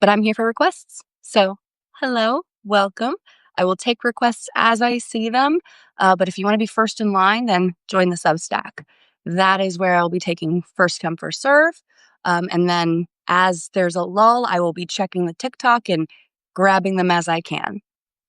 but I'm here for requests. So, hello, welcome. I will take requests as I see them. But if you want to be first in line, then join the Substack. That is where I'll be taking first come, first serve. And then as there's a lull, I will be checking the TikTok and grabbing them as I can.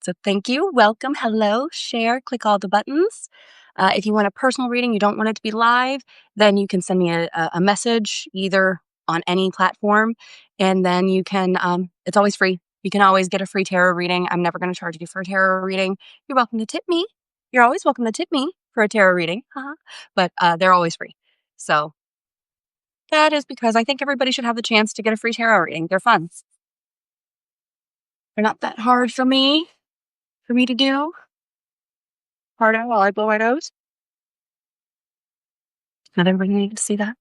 So, thank you, welcome, hello, share, click all the buttons. If you want a personal reading, you don't want it to be live, then you can send me a message either on any platform. And then you can, it's always free. You can always get a free tarot reading. I'm never going to charge you for a tarot reading. You're welcome to tip me. You're always welcome to tip me for a tarot reading. But they're always free. So that is because I think everybody should have the chance to get a free tarot reading. They're fun. They're not that hard for me to do. Harder while I blow my nose. Not everybody needs to see that.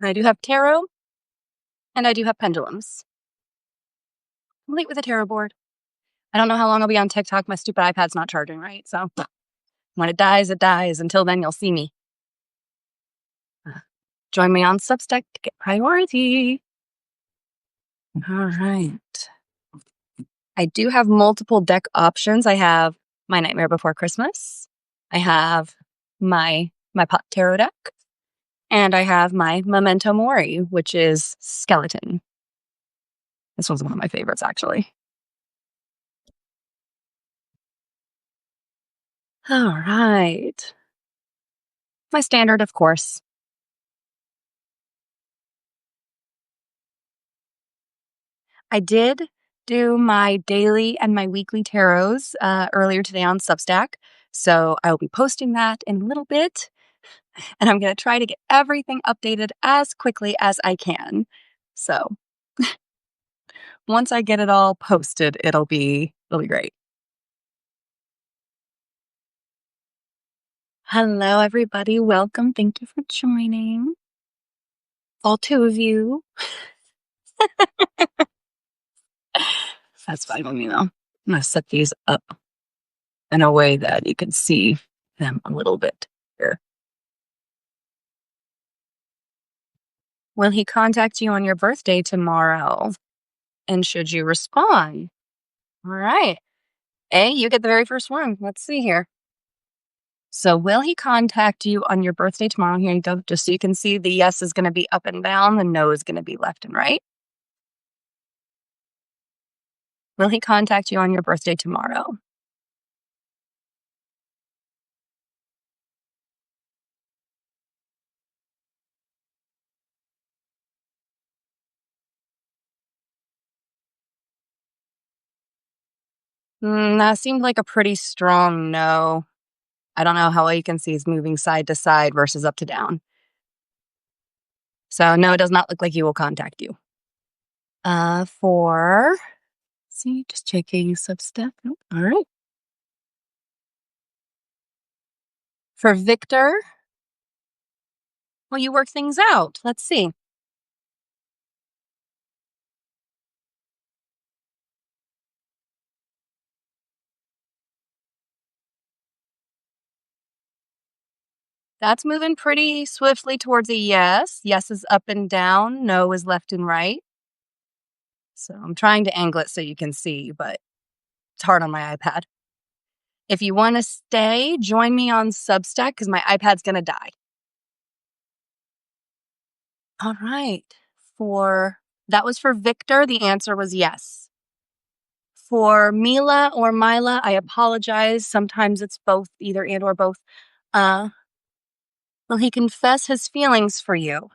I do have tarot and I do have pendulums. Complete with a tarot board. I don't know how long I'll be on TikTok. My stupid iPad's not charging, right? So when it dies, it dies. Until then, you'll see me. Join me on Substack to get priority. All right. I do have multiple deck options. I have my Nightmare Before Christmas. I have my Pot Tarot deck. And I have my Memento Mori, which is skeleton. This one's one of my favorites, actually. All right. My standard, of course. I did do my daily and my weekly tarots earlier today on Substack. So I will be posting that in a little bit. And I'm going to try to get everything updated as quickly as I can. So once I get it all posted, it'll be great. Hello, everybody. Welcome. Thank you for joining. All two of you. That's fine with me, though. I'm going to set these up in a way that you can see them a little bit here. Will he contact you on your birthday tomorrow? And should you respond? All right. A, you get the very first one. Let's see here. So will he contact you on your birthday tomorrow? Here you go. Just so you can see, the yes is going to be up and down. The no is going to be left and right. Will he contact you on your birthday tomorrow? That seemed like a pretty strong no. I don't know how well you can see he's moving side to side versus up to down. So no, it does not look like he will contact you. See, just checking Substack. Nope. All right. For Victor, will you work things out? Let's see. That's moving pretty swiftly towards a yes. Yes is up and down. No is left and right. So I'm trying to angle it so you can see, but it's hard on my iPad. If you want to stay, join me on Substack because my iPad's going to die. All right. That was for Victor. The answer was yes. For Mila or Mila, I apologize. Sometimes it's both, either and or both. Will he confess his feelings for you?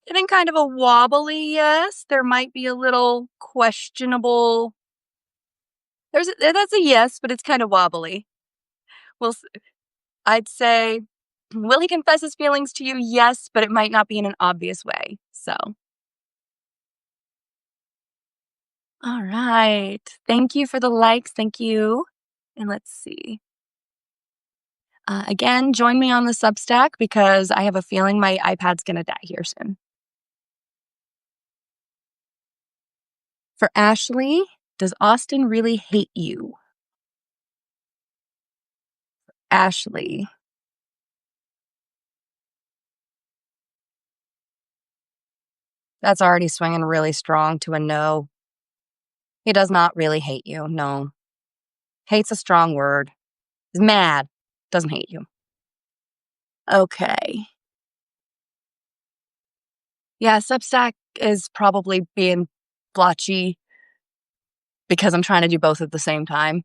Getting kind of a wobbly yes. There might be a little questionable. That's a yes, but it's kind of wobbly. I'd say, will he confess his feelings to you? Yes, but it might not be in an obvious way. So. All right. Thank you for the likes. Thank you. And let's see. Again, join me on the Substack because I have a feeling my iPad's going to die here soon. For Ashley, does Austin really hate you? Ashley. That's already swinging really strong to a no. He does not really hate you. No. Hate's a strong word. He's mad. Doesn't hate you. Okay. Yeah, Substack is probably being blotchy because I'm trying to do both at the same time.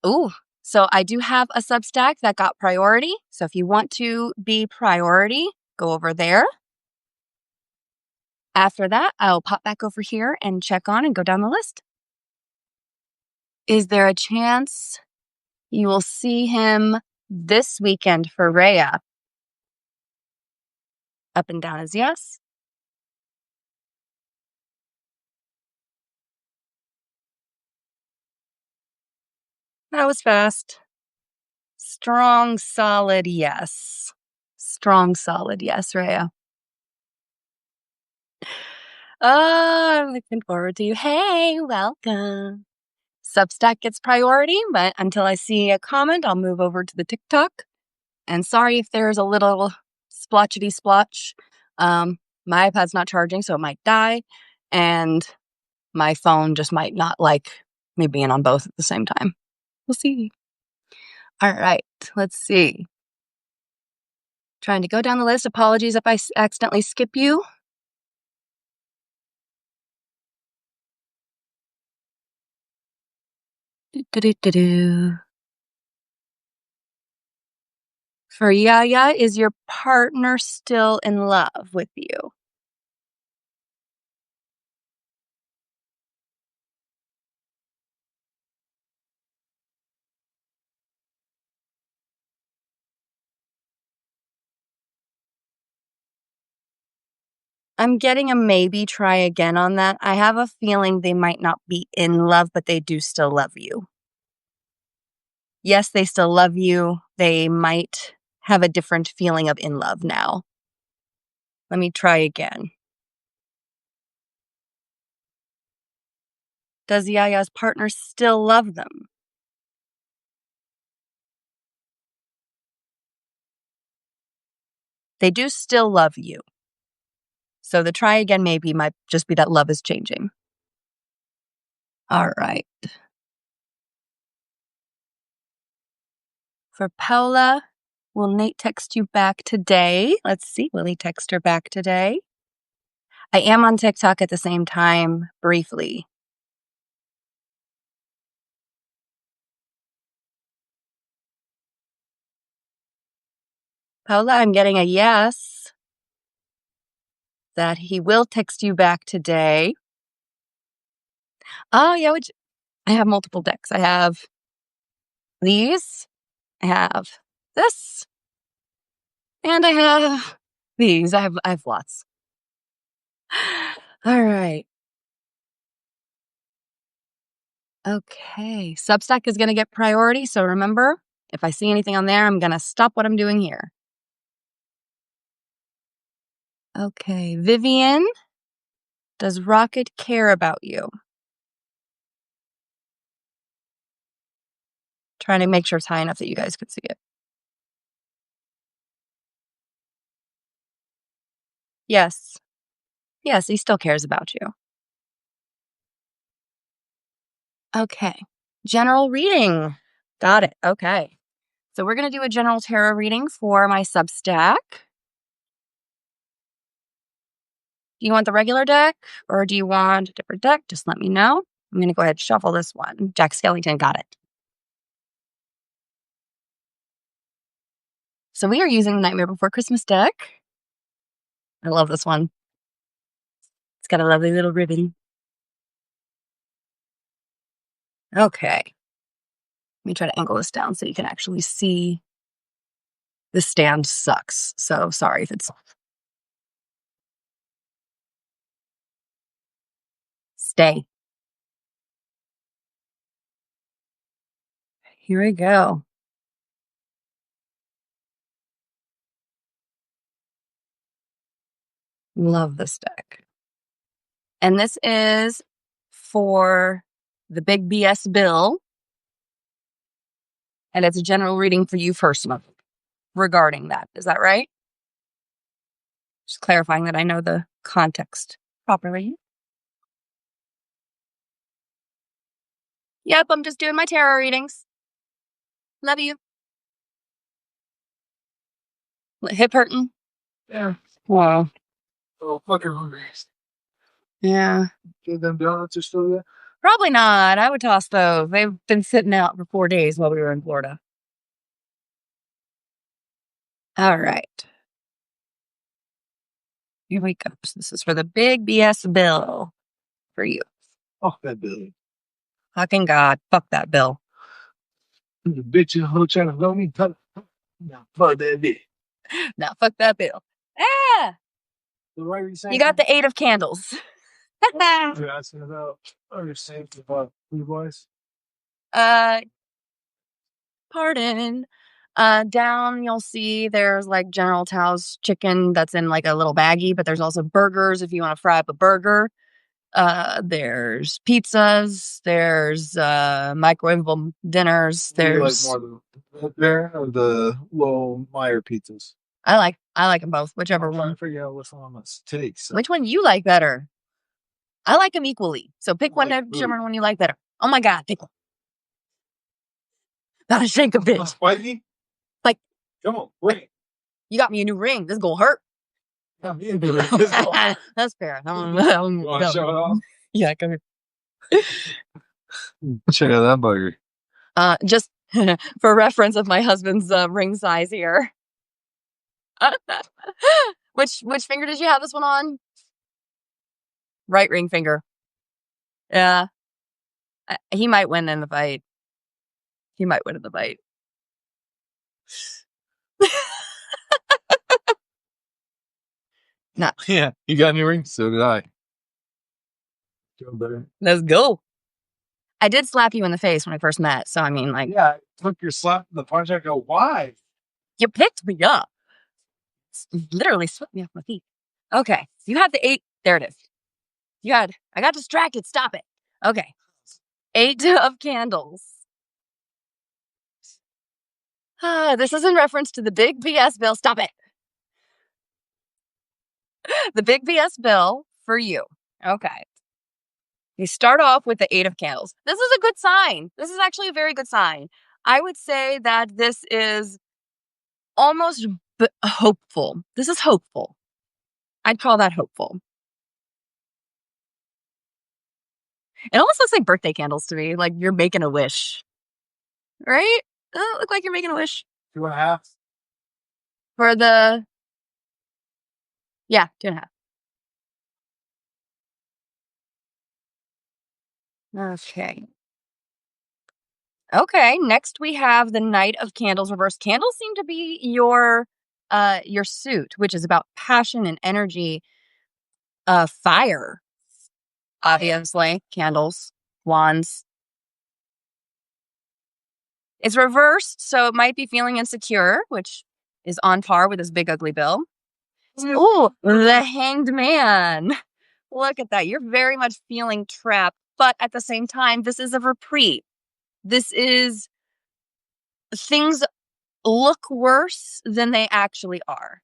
Ooh. So I do have a Substack that got priority. So if you want to be priority, go over there. After that, I'll pop back over here and check on and go down the list. Is there a chance you will see him this weekend for Rhea? Up and down is yes. That was fast. Strong, solid yes. Strong, solid yes, Rhea. Oh, I'm looking forward to you. Hey, welcome. Substack gets priority, but until I see a comment, I'll move over to the TikTok. And sorry if there's a little splotchety splotch. My iPad's not charging, so it might die. And my phone just might not like me being on both at the same time. We'll see. All right, let's see. Trying to go down the list. Apologies if I accidentally skip you. Do-do-do-do-do. For Yaya, is your partner still in love with you? I'm getting a maybe, try again on that. I have a feeling they might not be in love, but they do still love you. Yes, they still love you. They might have a different feeling of in love now. Let me try again. Does Yaya's partner still love them? They do still love you. So the try again maybe might just be that love is changing. All right. For Paula, will Nate text you back today? Let's see. Will he text her back today? I am on TikTok at the same time, briefly. Paula, I'm getting a yes that he will text you back today. Oh, yeah, which I have multiple decks. I have these, I have this, and I have these. I have lots. All right. Okay. Substack is going to get priority. So remember, if I see anything on there, I'm going to stop what I'm doing here. Okay. Vivian, does Rocket care about you? Trying to make sure it's high enough that you guys could see it. Yes. Yes, he still cares about you. Okay. General reading. Got it. Okay. So we're going to do a general tarot reading for my Substack. Do you want the regular deck or do you want a different deck? Just let me know. I'm going to go ahead and shuffle this one. Jack Skellington got it. So we are using the Nightmare Before Christmas deck. I love this one. It's got a lovely little ribbon. Okay. Let me try to angle this down so you can actually see. The stand sucks. So sorry if it's stay. Here we go. Love this deck. And this is for the Big BS Bill. And it's a general reading for you first month regarding that. Is that right? Just clarifying that I know the context properly. Yep, I'm just doing my tarot readings. Love you. Hip hurting? Yeah. Wow. Oh, fucking hungry. Yeah. Think them donuts are still there? Probably not. I would toss those. They've been sitting out for 4 days while we were in Florida. All right. Here we go. So this is for the Big BS Bill for you. Fuck that bill. Fucking God. Fuck that bill. The bitch in the hood trying to blow me. No, fuck that bitch. Now, fuck that bill. Ah! So why are you saying? You got the 8 of candles. Yeah, I said about. Are you saying about Blue Boys? Pardon. Down you'll see there's like General Tao's chicken that's in like a little baggie, but there's also burgers if you want to fry up a burger. There's pizzas, there's microwavable dinners, Do you like there's more the there or the little Meyer pizzas? I like them both, whichever I'm trying one. to figure out which one I'm gonna take. So. Which one you like better? I like them equally. So pick one, Like whichever one you like better. Oh my God, pick one. Gotta shake a bitch. Spicy? Like, come on, ring. You got me a new ring. This is gonna hurt. Come in, baby. Let's go. That's fair. You want to show it off? Yeah, come here. Check out that burger. Just for reference of my husband's ring size here. Which finger did you have this one on? Right ring finger. Yeah. He might win in the fight. Nah. Yeah, you got any rings? So did I. Doing better. Let's go. I did slap you in the face when we first met, so I mean, like, yeah, I took your slap in the punch. I go, why? You picked me up. Literally swept me off my feet. Okay, you had the 8. There it is. I got distracted. Stop it. Okay. 8 of candles. This is in reference to the Big BS Bill. Stop it. The Big BS Bill for you. Okay. You start off with the 8 of candles. This is a good sign. This is actually a very good sign. I would say that this is almost hopeful. This is hopeful. I'd call that hopeful. It almost looks like birthday candles to me, like you're making a wish. Right? Doesn't it look like you're making a wish? 2.5. For the... Yeah, 2.5. Okay. Okay, next we have the Knight of Candles reversed. Candles seem to be your suit, which is about passion and energy. Fire, obviously. Candles, wands. It's reversed, so it might be feeling insecure, which is on par with this Big Ugly Bill. Ooh, the Hanged Man. Look at that. You're very much feeling trapped, but at the same time, this is a reprieve. This is... Things look worse than they actually are.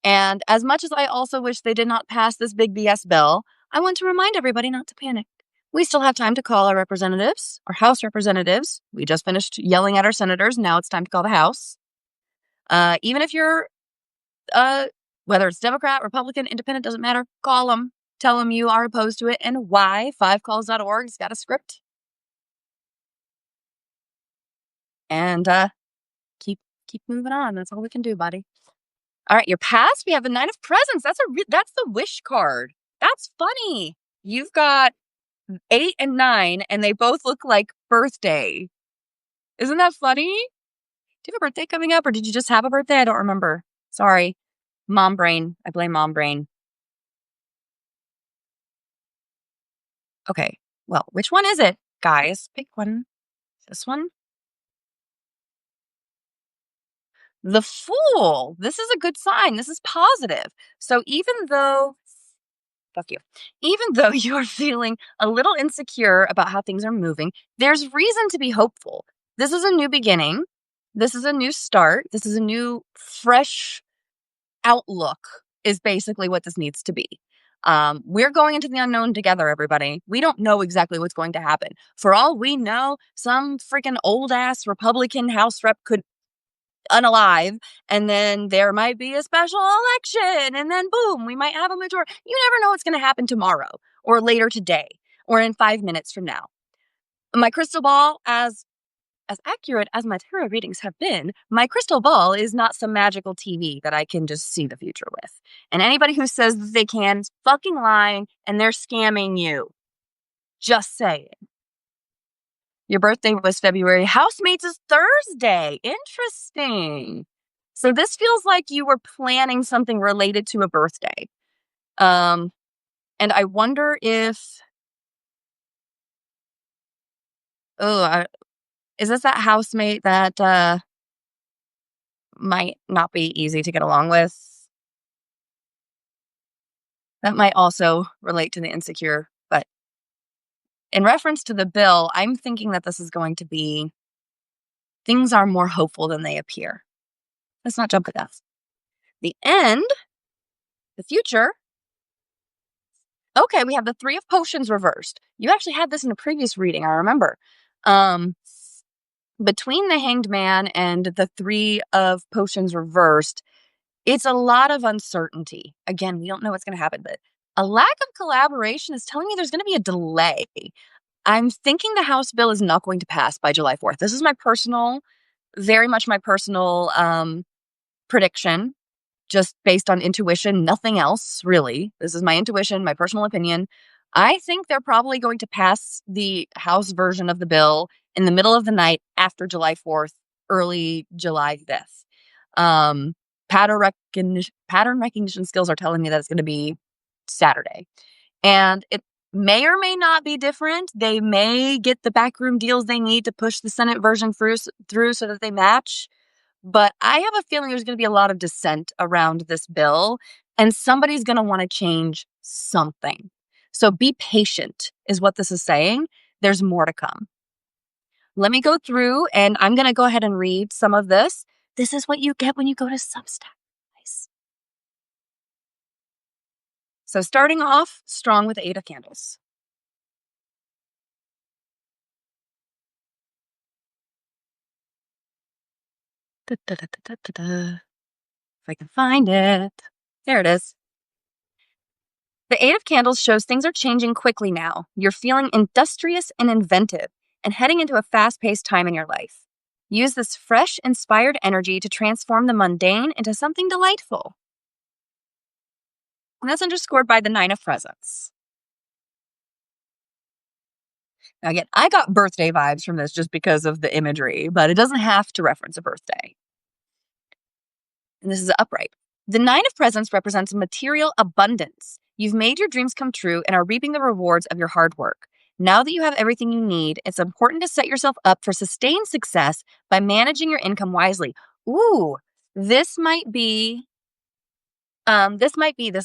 And as much as I also wish they did not pass this Big BS bill, I want to remind everybody not to panic. We still have time to call our representatives, our House representatives. We just finished yelling at our senators. Now it's time to call the House. Even if you're, whether it's Democrat, Republican, Independent, doesn't matter, call them. Tell them you are opposed to it and why. 5calls.org's got a script. And keep moving on. That's all we can do, buddy. All right, your past, we have the 9 of Presents. That's the wish card. That's funny. You've got 8 and 9, and they both look like birthday. Isn't that funny? Do you have a birthday coming up, or did you just have a birthday? I don't remember. Sorry. Mom brain. I blame mom brain. Okay, well, which one is it, guys? Pick one. This one? The Fool. This is a good sign. This is positive. So even though Fuck you. Even though you are feeling a little insecure about how things are moving, there's reason to be hopeful. This is a new beginning. This is a new start. This is a new, fresh outlook, is basically what this needs to be. We're going into the unknown together, everybody. We don't know exactly what's going to happen. For all we know, some freaking old ass Republican House rep could unalive, and then there might be a special election, and then boom, we might have a majority. You never know what's going to happen tomorrow or later today or in 5 minutes from now. My crystal ball, as accurate as my tarot readings have been, my crystal ball is not some magical TV that I can just see the future with. And anybody who says that they can is fucking lying, and they're scamming you. Just saying. Your birthday was February. Housemates is Thursday. Interesting. So this feels like you were planning something related to a birthday. And I wonder if... is this that housemate that might not be easy to get along with? That might also relate to the insecure, but in reference to the bill, I'm thinking that this is going to be, things are more hopeful than they appear. Let's not jump to death. The end, the future. Okay, we have the Three of Potions reversed. You actually had this in a previous reading, I remember. Between the Hanged Man and the Three of Potions reversed, it's a lot of uncertainty. Again, we don't know what's going to happen, but a lack of collaboration is telling me there's going to be a delay. I'm thinking the House bill is not going to pass by July 4th. This is my personal, very much my personal prediction, just based on intuition, nothing else, really. This is my intuition, my personal opinion. I think they're probably going to pass the House version of the bill in the middle of the night after July 4th, early July 5th. Pattern recognition skills are telling me that it's going to be Saturday. And it may or may not be different. They may get the backroom deals they need to push the Senate version through so that they match. But I have a feeling there's going to be a lot of dissent around this bill, and somebody's going to want to change something. So be patient is what this is saying. There's more to come. Let me go through, and I'm going to go ahead and read some of this. This is what you get when you go to Substack. Nice. So starting off strong with the Eight of Candles. If I can find it. There it is. The Eight of Candles shows things are changing quickly now. You're feeling industrious and inventive and heading into a fast-paced time in your life. Use this fresh, inspired energy to transform the mundane into something delightful. And that's underscored by the Nine of Presents. Now again, I got birthday vibes from this just because of the imagery, but it doesn't have to reference a birthday. And this is upright. The Nine of Presents represents material abundance. You've made your dreams come true and are reaping the rewards of your hard work. Now that you have everything you need, it's important to set yourself up for sustained success by managing your income wisely. Ooh, this might be, this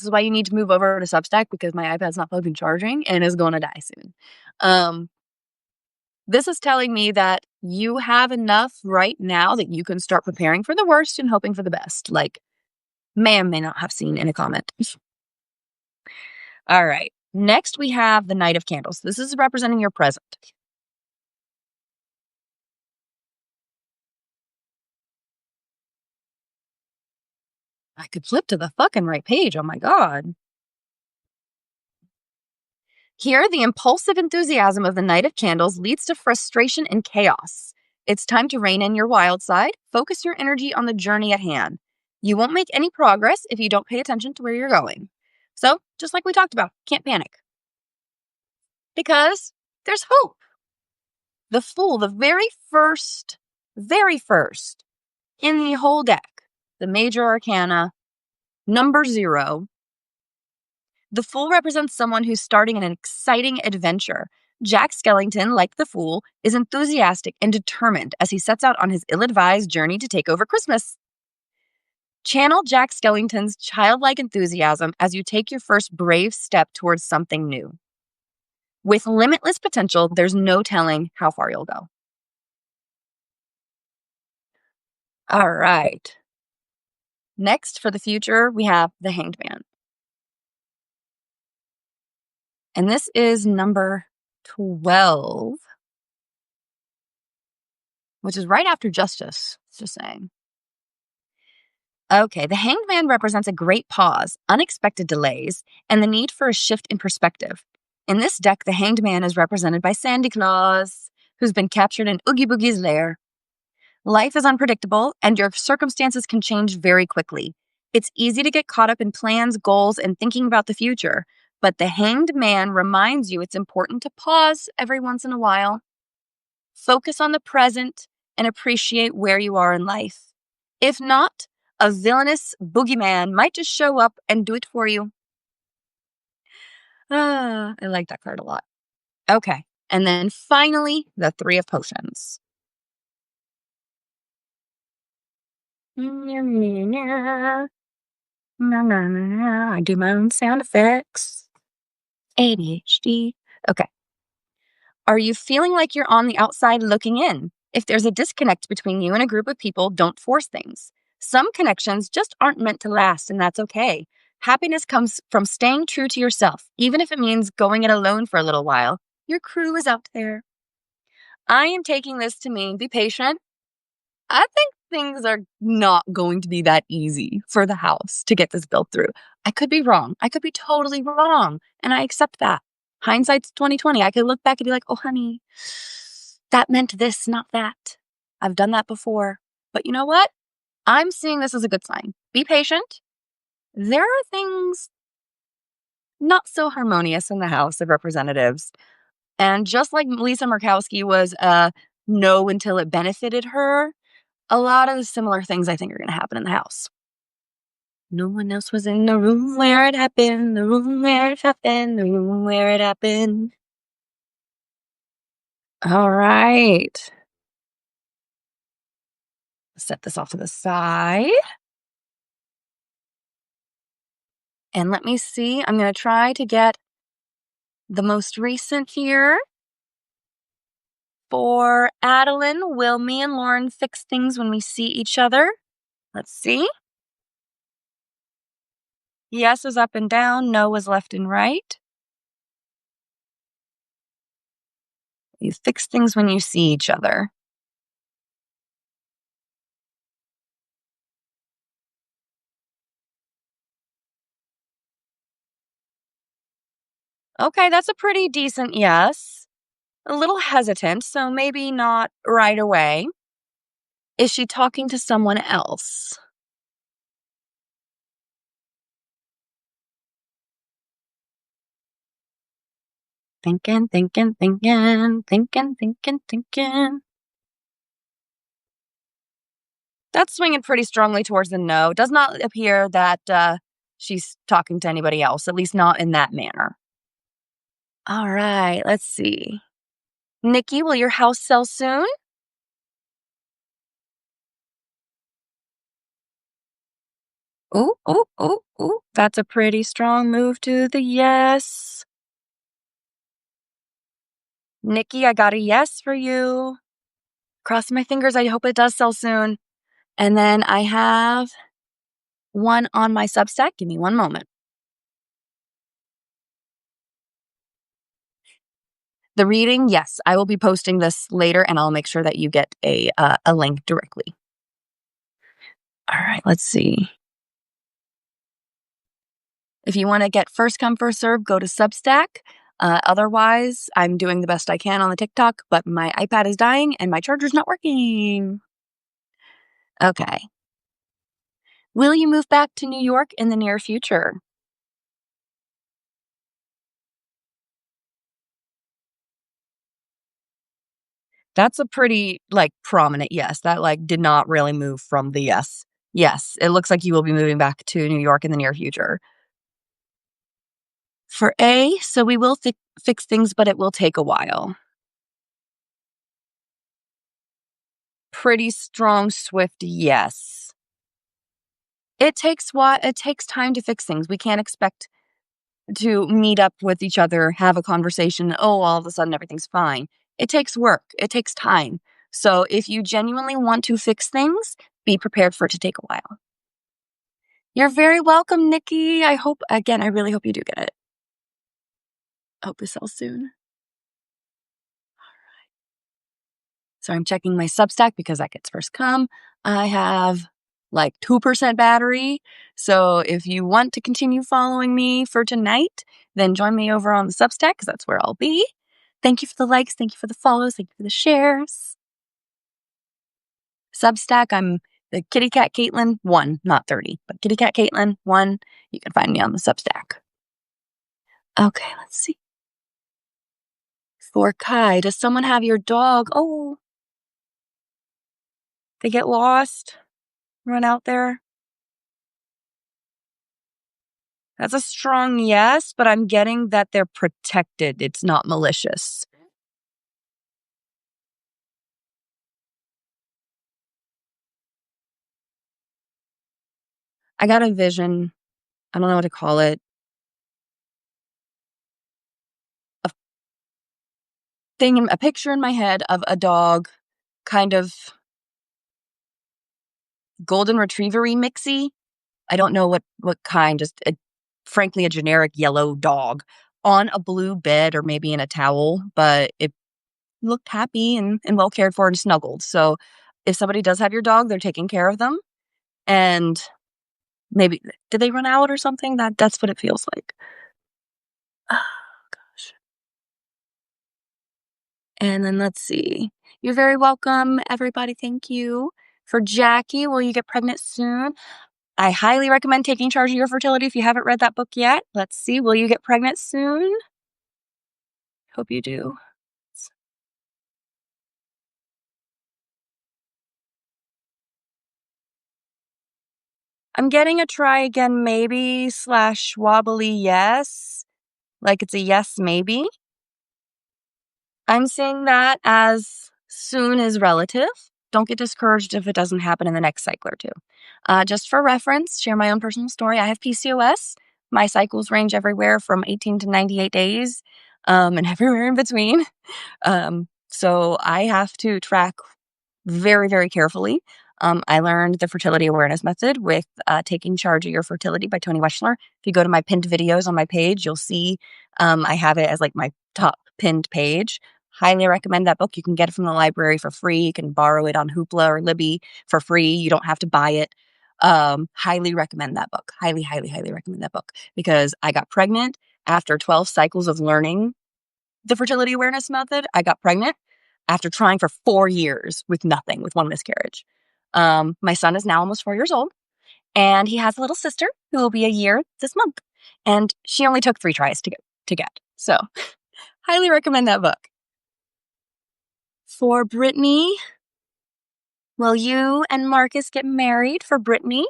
is why you need to move over to Substack, because my iPad's not plugged in charging and is going to die soon. This is telling me that you have enough right now that you can start preparing for the worst and hoping for the best. Like, may or may not have seen in a comment. All right. Next, we have the Knight of Candles. This is representing your present. I could flip to the fucking right page. Oh my God. Here, the impulsive enthusiasm of the Knight of Candles leads to frustration and chaos. It's time to rein in your wild side. Focus your energy on the journey at hand. You won't make any progress if you don't pay attention to where you're going. So, just like we talked about, can't panic. Because there's hope. The Fool, the very first in the whole deck, the Major Arcana, number 0. The Fool represents someone who's starting an exciting adventure. Jack Skellington, like the Fool, is enthusiastic and determined as he sets out on his ill-advised journey to take over Christmas. Channel Jack Skellington's childlike enthusiasm as you take your first brave step towards something new. With limitless potential, there's no telling how far you'll go. All right. Next, for the future, we have the Hanged Man. And this is number 12, which is right after Justice. Just saying. Okay, the Hanged Man represents a great pause, unexpected delays, and the need for a shift in perspective. In this deck, the Hanged Man is represented by Sandy Claus, who's been captured in Oogie Boogie's lair. Life is unpredictable, and your circumstances can change very quickly. It's easy to get caught up in plans, goals, and thinking about the future, but the Hanged Man reminds you it's important to pause every once in a while. Focus on the present and appreciate where you are in life. If not, a villainous boogeyman might just show up and do it for you. I like that card a lot. Okay, and then finally, the Three of Potions. I do my own sound effects. ADHD. Okay. Are you feeling like you're on the outside looking in? If there's a disconnect between you and a group of people, don't force things. Some connections just aren't meant to last, and that's okay. Happiness comes from staying true to yourself, even if it means going it alone for a little while. Your crew is out there. I am taking this to mean be patient. I think things are not going to be that easy for the house to get this built through. I could be wrong. I could be totally wrong. And I accept that. Hindsight's 2020. I could look back and be like, oh, honey, that meant this, not that. I've done that before. But you know what? I'm seeing this as a good sign. Be patient. There are things not so harmonious in the House of Representatives. And just like Lisa Murkowski was a no until it benefited her, a lot of the similar things I think are going to happen in the House. No one else was in the room where it happened, the room where it happened, the room where it happened. All right. Set this off to the side. And let me see. I'm going to try to get the most recent here. For Adeline, will me and Lauren fix things when we see each other? Let's see. Yes is up and down. No is left and right. You fix things when you see each other. Okay, that's a pretty decent yes. A little hesitant, so maybe not right away. Is she talking to someone else? Thinking. That's swinging pretty strongly towards the no. It does not appear that she's talking to anybody else, at least not in that manner. All right, let's see. Nikki, will your house sell soon? Ooh. That's a pretty strong move to the yes. Nikki, I got a yes for you. Cross my fingers. I hope it does sell soon. And then I have one on my Substack. Give me one moment. The reading, yes, I will be posting this later, and I'll make sure that you get a link directly. All right, let's see. If you want to get first come, first serve, go to Substack. Otherwise, I'm doing the best I can on the TikTok, but my iPad is dying and my charger's not working. Okay. Will you move back to New York in the near future? That's a pretty, prominent yes. That, did not really move from the yes. Yes, it looks like you will be moving back to New York in the near future. For A, so we will fix things, but it will take a while. Pretty strong, swift yes. It takes time to fix things. We can't expect to meet up with each other, have a conversation, oh, all of a sudden everything's fine. It takes work. It takes time. So if you genuinely want to fix things, be prepared for it to take a while. You're very welcome, Nikki. I really hope you do get it. Hope to sell soon. So I'm checking my Substack because that gets first come. I have like 2% battery. So if you want to continue following me for tonight, then join me over on the Substack because that's where I'll be. Thank you for the likes. Thank you for the follows. Thank you for the shares. Substack, I'm the Kitty Cat Caitlin 1, not 30, but Kitty Cat Caitlin 1. You can find me on the Substack. Okay, let's see. For Kai, does someone have your dog? Oh, they get lost, run out there. That's a strong yes, but I'm getting that they're protected. It's not malicious. I got a vision. I don't know what to call it. A picture in my head of a dog, kind of golden retriever-y mixy. I don't know what kind, frankly, a generic yellow dog on a blue bed or maybe in a towel, but it looked happy and well cared for and snuggled. So if somebody does have your dog, they're taking care of them. And maybe, did they run out or something? That's what it feels like. Oh, gosh. And then let's see. You're very welcome, everybody. Thank you. For Jackie, will you get pregnant soon? I highly recommend taking charge of your fertility if you haven't read that book yet. Let's see. Will you get pregnant soon? Hope you do. I'm getting a try again, maybe / wobbly yes. Like it's a yes, maybe. I'm seeing that as soon is relative. Don't get discouraged if it doesn't happen in the next cycle or two. Just for reference, share my own personal story. I have PCOS. My cycles range everywhere from 18 to 98 days, and everywhere in between. So I have to track very, very carefully. I learned the fertility awareness method with Taking Charge of Your Fertility by Toni Weschler. If you go to my pinned videos on my page, you'll see I have it as like my top pinned page. Highly recommend that book. You can get it from the library for free. You can borrow it on Hoopla or Libby for free. You don't have to buy it. Highly recommend that book. Highly, highly, highly recommend that book because I got pregnant after 12 cycles of learning the fertility awareness method. I got pregnant after trying for 4 years with nothing, with one miscarriage. My son is now almost 4 years old, and he has a little sister who will be a year this month. And she only took 3 tries to get. So highly recommend that book. For Brittany, will you and Marcus get married for Brittany?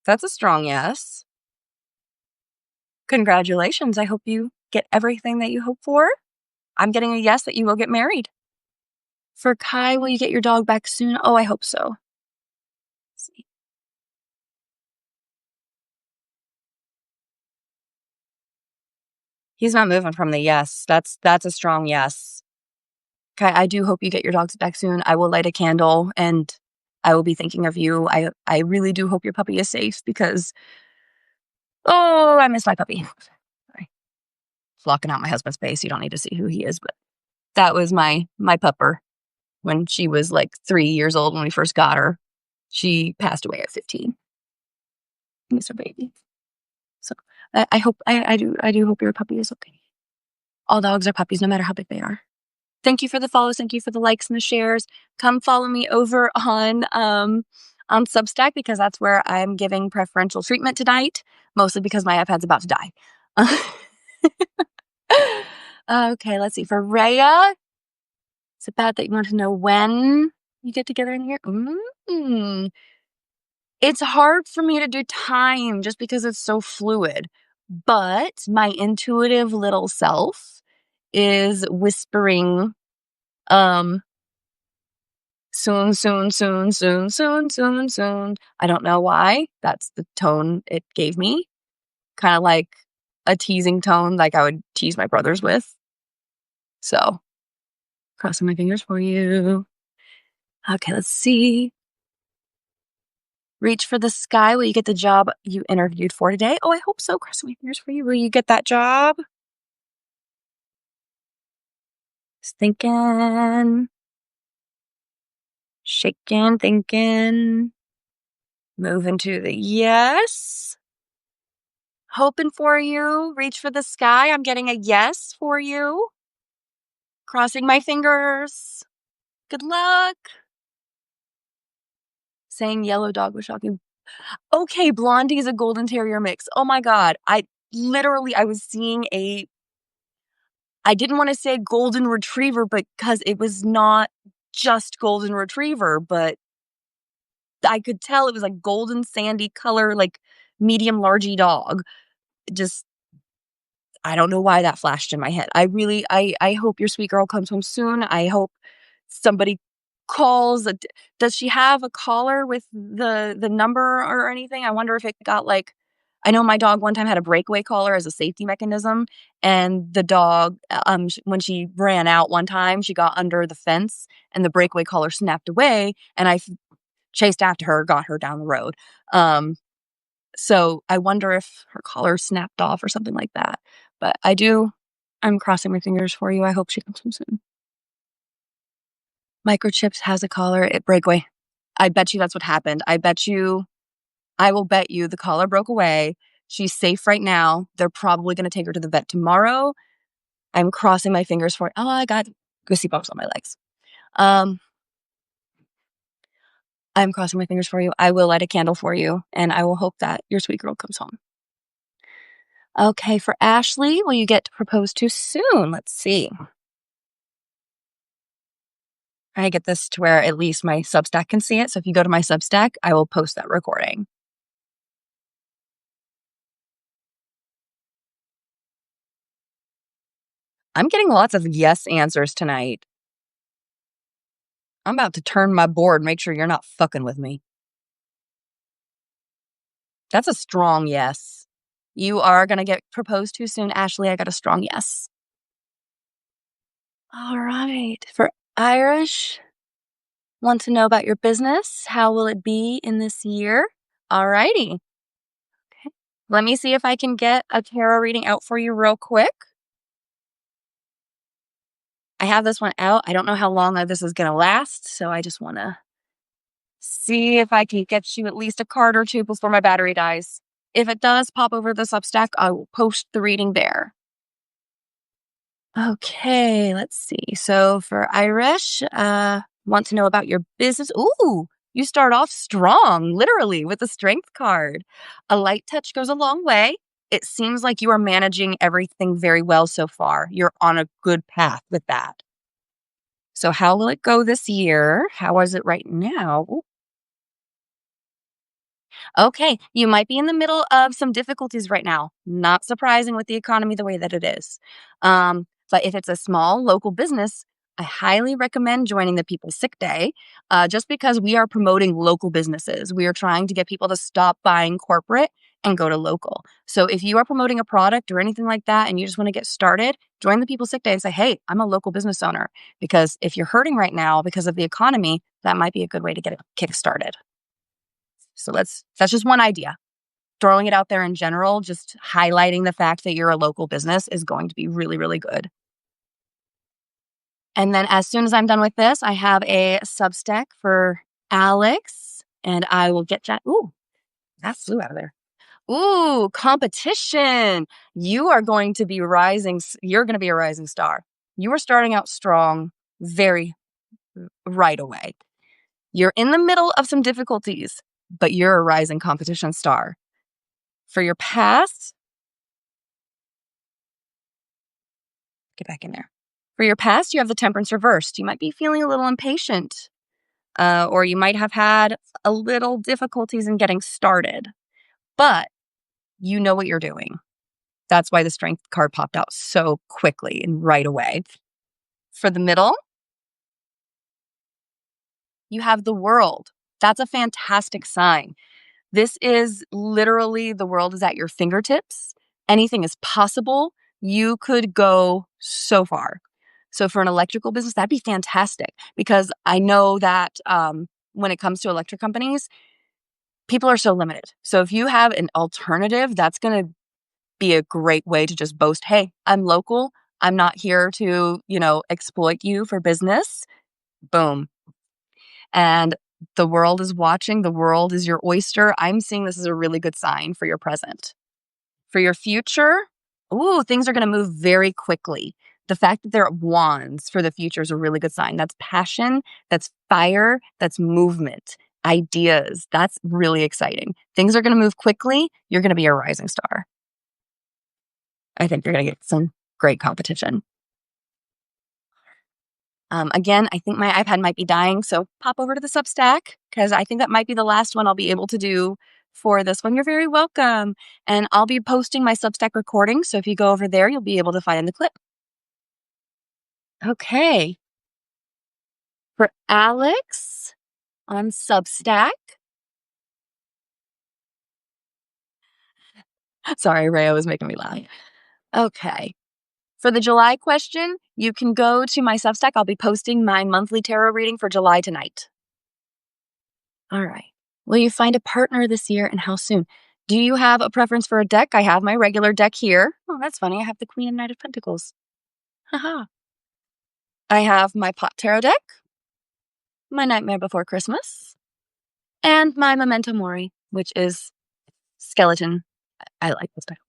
That's a strong yes. Congratulations. I hope you get everything that you hope for. I'm getting a yes that you will get married. For Kai, will you get your dog back soon? Oh, I hope so. Let's see. He's not moving from the yes. That's a strong yes. Kai, I do hope you get your dogs back soon. I will light a candle and I will be thinking of you. I really do hope your puppy is safe because, oh, I miss my puppy. Sorry. Blocking out my husband's face. You don't need to see who he is, but that was my pupper when she was like 3 years old when we first got her. She passed away at 15. I miss her baby. So I hope I do hope your puppy is okay. All dogs are puppies, no matter how big they are. Thank you for the follows. Thank you for the likes and the shares. Come follow me over on Substack because that's where I'm giving preferential treatment tonight, mostly because my iPad's about to die. Okay, let's see. For Rhea, is it bad that you want to know when you get together in here? It's hard for me to do time just because it's so fluid. But my intuitive little self is whispering Um, soon, soon, soon, soon, soon, soon, soon. I don't know why. That's the tone it gave me. Kind of like a teasing tone, like I would tease my brothers with. So, crossing my fingers for you. Okay, let's see. Reach for the sky. Will you get the job you interviewed for today? Oh, I hope so. Crossing my fingers for you. Will you get that job? Just thinking, shaking, thinking, moving to the yes. Hoping for you. Reach for the sky. I'm getting a yes for you. Crossing my fingers. Good luck. Saying yellow dog was shocking. Okay, Blondie is a golden terrier mix. Oh my God. I was seeing I didn't want to say golden retriever, but because it was not just golden retriever, but I could tell it was like golden sandy color, like medium largy dog. Just I don't know why that flashed in my head. I hope your sweet girl comes home soon. I hope somebody calls. Does she have a collar with the number or anything? I wonder if it got like I know my dog one time had a breakaway collar as a safety mechanism, and the dog, when she ran out one time, she got under the fence, and the breakaway collar snapped away, and chased after her, got her down the road. Um, so I wonder if her collar snapped off or something like that. But I'm crossing my fingers for you. I hope she comes home soon. Microchips has a collar at Breakaway. I bet you that's what happened. I will bet you the collar broke away. She's safe right now. They're probably going to take her to the vet tomorrow. I'm crossing my fingers for it. Oh, I got goosey bumps on my legs. Um, I'm crossing my fingers for you. I will light a candle for you, and I will hope that your sweet girl comes home. Okay, for Ashley, will you get proposed to soon? Let's see. I get this to where at least my Substack can see it. So if you go to my Substack, I will post that recording. I'm getting lots of yes answers tonight. I'm about to turn my board, make sure you're not fucking with me. That's a strong yes. You are going to get proposed to soon, Ashley. I got a strong yes. All right. For Irish, want to know about your business? How will it be in this year? All righty. Okay. Let me see if I can get a tarot reading out for you real quick. I have this one out. I don't know how long this is going to last, so I just want to see if I can get you at least a card or two before my battery dies. If it does pop over the Substack, I will post the reading there. Okay, let's see. So for Irish, want to know about your business. Ooh, you start off strong, literally, with the strength card. A light touch goes a long way. It seems like you are managing everything very well so far. You're on a good path with that. So how will it go this year? How is it right now? Ooh. Okay, you might be in the middle of some difficulties right now. Not surprising with the economy the way that it is. But if it's a small local business, I highly recommend joining the People's Sick Day just because we are promoting local businesses. We are trying to get people to stop buying corporate and go to local. So if you are promoting a product or anything like that and you just want to get started, join the People's Sick Day and say, hey, I'm a local business owner. Because if you're hurting right now because of the economy, that might be a good way to get it kick started. So that's just one idea. Throwing it out there in general, just highlighting the fact that you're a local business is going to be really, really good. And then as soon as I'm done with this, I have a Substack for Alex, and I will get that. Ooh, that flew out of there. Ooh, competition. You are going to be rising. You're going to be a rising star. You are starting out strong very right away. You're in the middle of some difficulties, but you're a rising competition star. For your past, get back in there. For your past, you have the Temperance reversed. You might be feeling a little impatient, or you might have had a little difficulties in getting started, but you know what you're doing. That's why the Strength card popped out so quickly and right away. For the middle, You have the world. That's a fantastic sign. This is literally the world is at your fingertips. Anything is possible. You could go so far. So for an electrical business, that'd be fantastic because I know that when it comes to electric companies, people are so limited. So if you have an alternative, that's going to be a great way to just boast, hey, I'm local. I'm not here to, exploit you for business. Boom. And the world is watching. The world is your oyster. I'm seeing this as a really good sign for your present. For your future, things are going to move very quickly. The fact that they're wands for the future is a really good sign. That's passion, that's fire, that's movement, ideas. That's really exciting. Things are going to move quickly. You're going to be a rising star. I think you're going to get some great competition. Again, I think my iPad might be dying, so pop over to the Substack because I think that might be the last one I'll be able to do for this one. You're very welcome. And I'll be posting my Substack recording, so if you go over there, you'll be able to find the clip. Okay. For Alex on Substack. Sorry, Rhea was making me laugh. Okay. For the July question, you can go to my Substack. I'll be posting my monthly tarot reading for July tonight. All right. Will you find a partner this year and how soon? Do you have a preference for a deck? I have my regular deck here. Oh, that's funny. I have the Queen and Knight of Pentacles. Haha. I have my Pot Tarot deck, my Nightmare Before Christmas, and my Memento Mori, which is skeleton. I like this deck.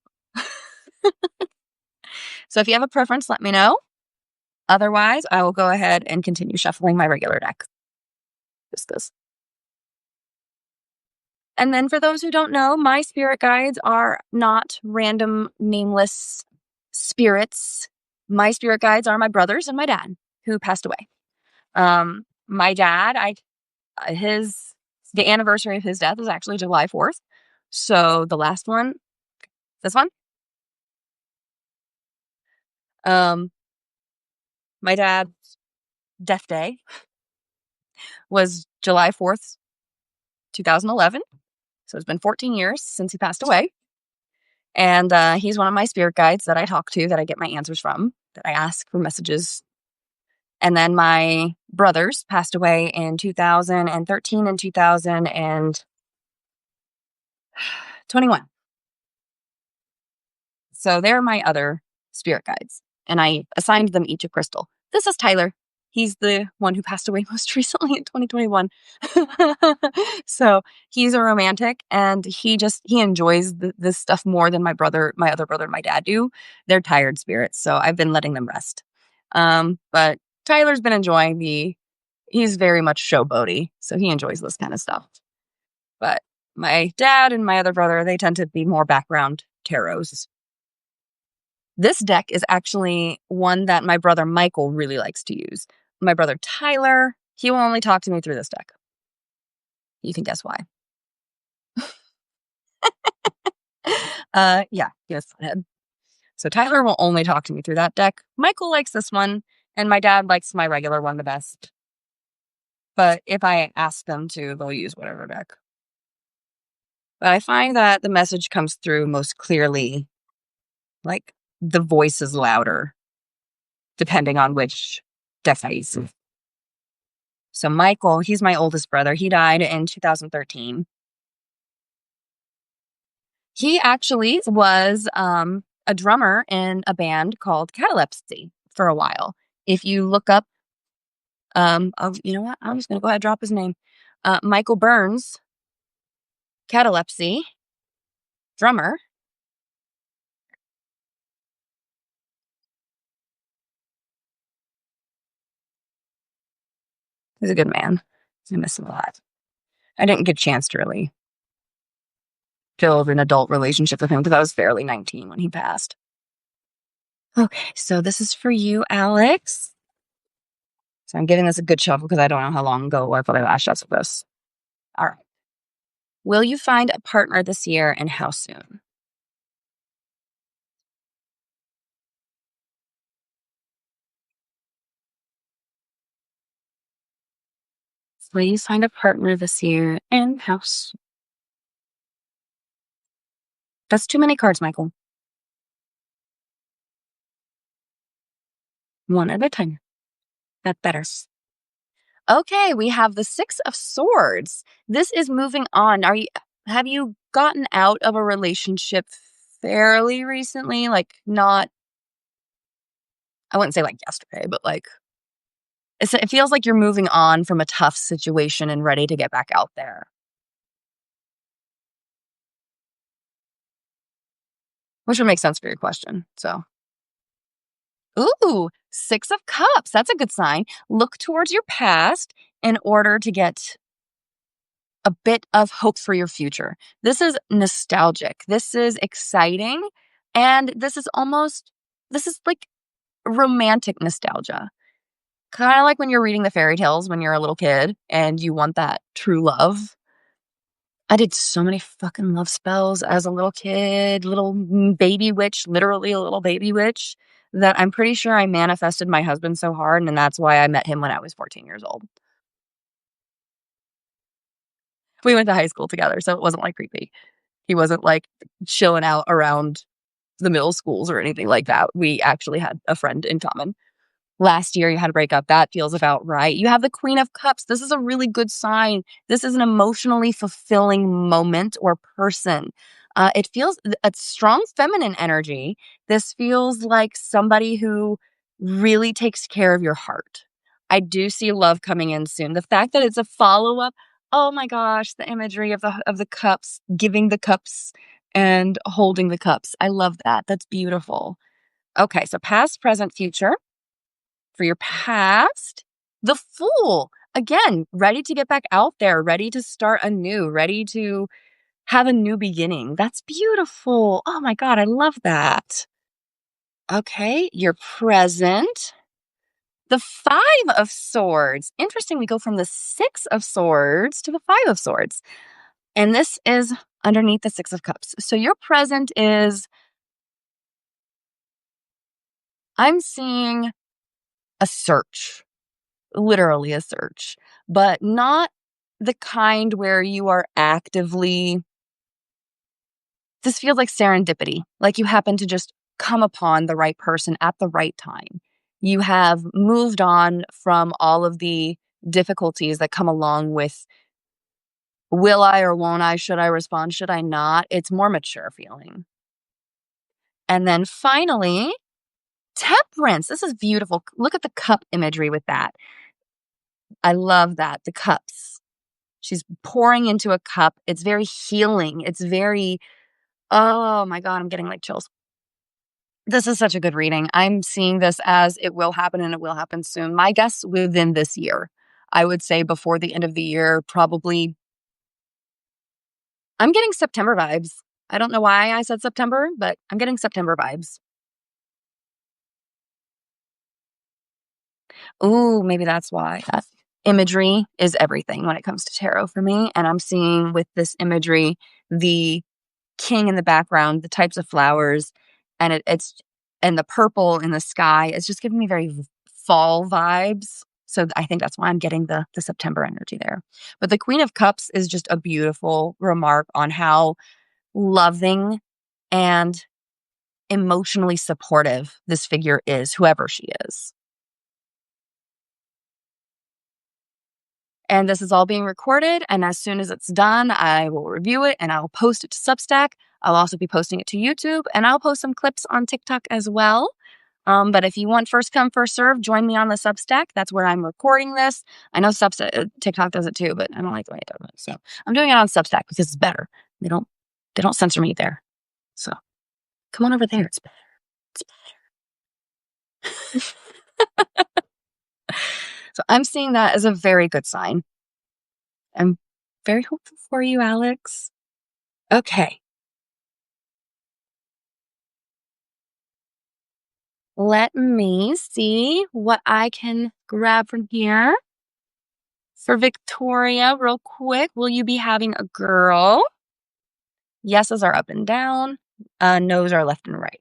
So if you have a preference, let me know. Otherwise, I will go ahead and continue shuffling my regular deck. Just this. And then for those who don't know, my spirit guides are not random nameless spirits. My spirit guides are my brothers and my dad who passed away. My dad, the anniversary of his death was actually July 4th. So the last one, this one, my dad's death day was July 4th, 2011. So it's been 14 years since he passed away. And he's one of my spirit guides that I talk to, that I get my answers from, that I ask for messages. And then my brothers passed away in 2013 and 2021. So they're my other spirit guides. And I assigned them each a crystal. This is Tyler. He's the one who passed away most recently in 2021. So he's a romantic and he enjoys this stuff more than my other brother and my dad do. They're tired spirits. So I've been letting them rest. But Tyler's been enjoying he's very much showboaty. So he enjoys this kind of stuff. But my dad and my other brother, they tend to be more background tarots. This deck is actually one that my brother Michael really likes to use. My brother Tyler, he will only talk to me through this deck. You can guess why. Yeah, yes, head. So Tyler will only talk to me through that deck. Michael likes this one, and my dad likes my regular one the best. But if I ask them to, they'll use whatever deck. But I find that the message comes through most clearly, like the voice is louder, depending on which deck I use. So Michael, he's my oldest brother. He died in 2013. He actually was a drummer in a band called Catalepsy for a while. If you look up, you know what? I'm just going to go ahead and drop his name. Michael Burns, Catalepsy, drummer. He's a good man. I miss him a lot. I didn't get a chance to really build an adult relationship with him because I was barely 19 when he passed. Okay, so this is for you, Alex. So I'm giving this a good shuffle because I don't know how long ago it was, but I last shuffled this. All right. Will you find a partner this year and how soon? Please find a partner this year and house. That's too many cards, Michael. One at a time. That better. Okay, we have the Six of Swords. This is moving on. Have you gotten out of a relationship fairly recently? Like not I wouldn't say like yesterday, but like it feels like you're moving on from a tough situation and ready to get back out there. Which would make sense for your question. So, ooh, Six of Cups. That's a good sign. Look towards your past in order to get a bit of hope for your future. This is nostalgic. This is exciting. And this is like romantic nostalgia. Kind of like when you're reading the fairy tales when you're a little kid and you want that true love. I did so many fucking love spells as a little kid, little baby witch, literally a little baby witch, that I'm pretty sure I manifested my husband so hard. And that's why I met him when I was 14 years old. We went to high school together, so it wasn't like creepy. He wasn't like chilling out around the middle schools or anything like that. We actually had a friend in common. Last year you had a breakup. That feels about right. You have the Queen of Cups. This is a really good sign. This is an emotionally fulfilling moment or person. It feels a strong feminine energy. This feels like somebody who really takes care of your heart. I do see love coming in soon. The fact that it's a follow up. Oh my gosh, the imagery of the cups, giving the cups and holding the cups. I love that. That's beautiful. Okay, so past, present, future for your past. The Fool, again, ready to get back out there, ready to start anew, ready to have a new beginning. That's beautiful. Oh my God, I love that. Okay, your present. The Five of Swords. Interesting, we go from the Six of Swords to the Five of Swords. And this is underneath the Six of Cups. So your present is, I'm seeing a search. Literally a search, but not the kind where you are actively this feels like serendipity, like you happen to just come upon the right person at the right time. You have moved on from all of the difficulties that come along with will I or won't I, should I respond, should I not? It's more mature feeling. And then finally, Temperance. This is beautiful. Look at the cup imagery with that. I love that. The cups. She's pouring into a cup. It's very healing. It's very, oh my God, I'm getting like chills. This is such a good reading. I'm seeing this as it will happen and it will happen soon. My guess within this year. I would say before the end of the year, probably. I'm getting September vibes. I don't know why I said September, but I'm getting September vibes. Ooh, maybe that's why. That imagery is everything when it comes to tarot for me. And I'm seeing with this imagery, the king in the background, the types of flowers, and it's and the purple in the sky. It's just giving me very fall vibes. So I think that's why I'm getting the September energy there. But the Queen of Cups is just a beautiful remark on how loving and emotionally supportive this figure is, whoever she is. And this is all being recorded. And as soon as it's done, I will review it and I'll post it to Substack. I'll also be posting it to YouTube and I'll post some clips on TikTok as well. But if you want first come, first serve, join me on the Substack. That's where I'm recording this. I know Substack, TikTok does it too, but I don't like the way it does it. So I'm doing it on Substack because it's better. They don't censor me there. So come on over there. It's better. It's better. So I'm seeing that as a very good sign. I'm very hopeful for you, Alex. Okay. Let me see what I can grab from here. For Victoria, real quick, will you be having a girl? Yeses are up and down. No's are left and right.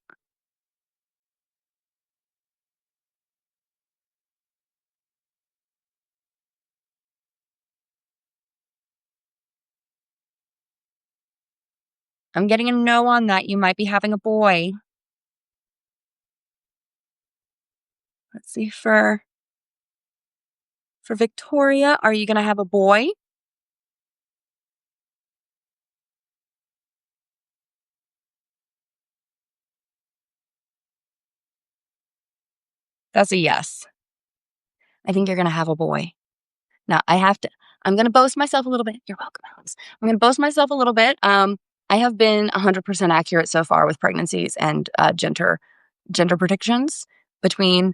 I'm getting a no on that. You might be having a boy. Let's see for Victoria, are you going to have a boy? That's a yes. I think you're going to have a boy. Now, I'm going to boast myself a little bit. You're welcome, Alex. I'm going to boast myself a little bit. I have been 100% accurate so far with pregnancies and gender predictions between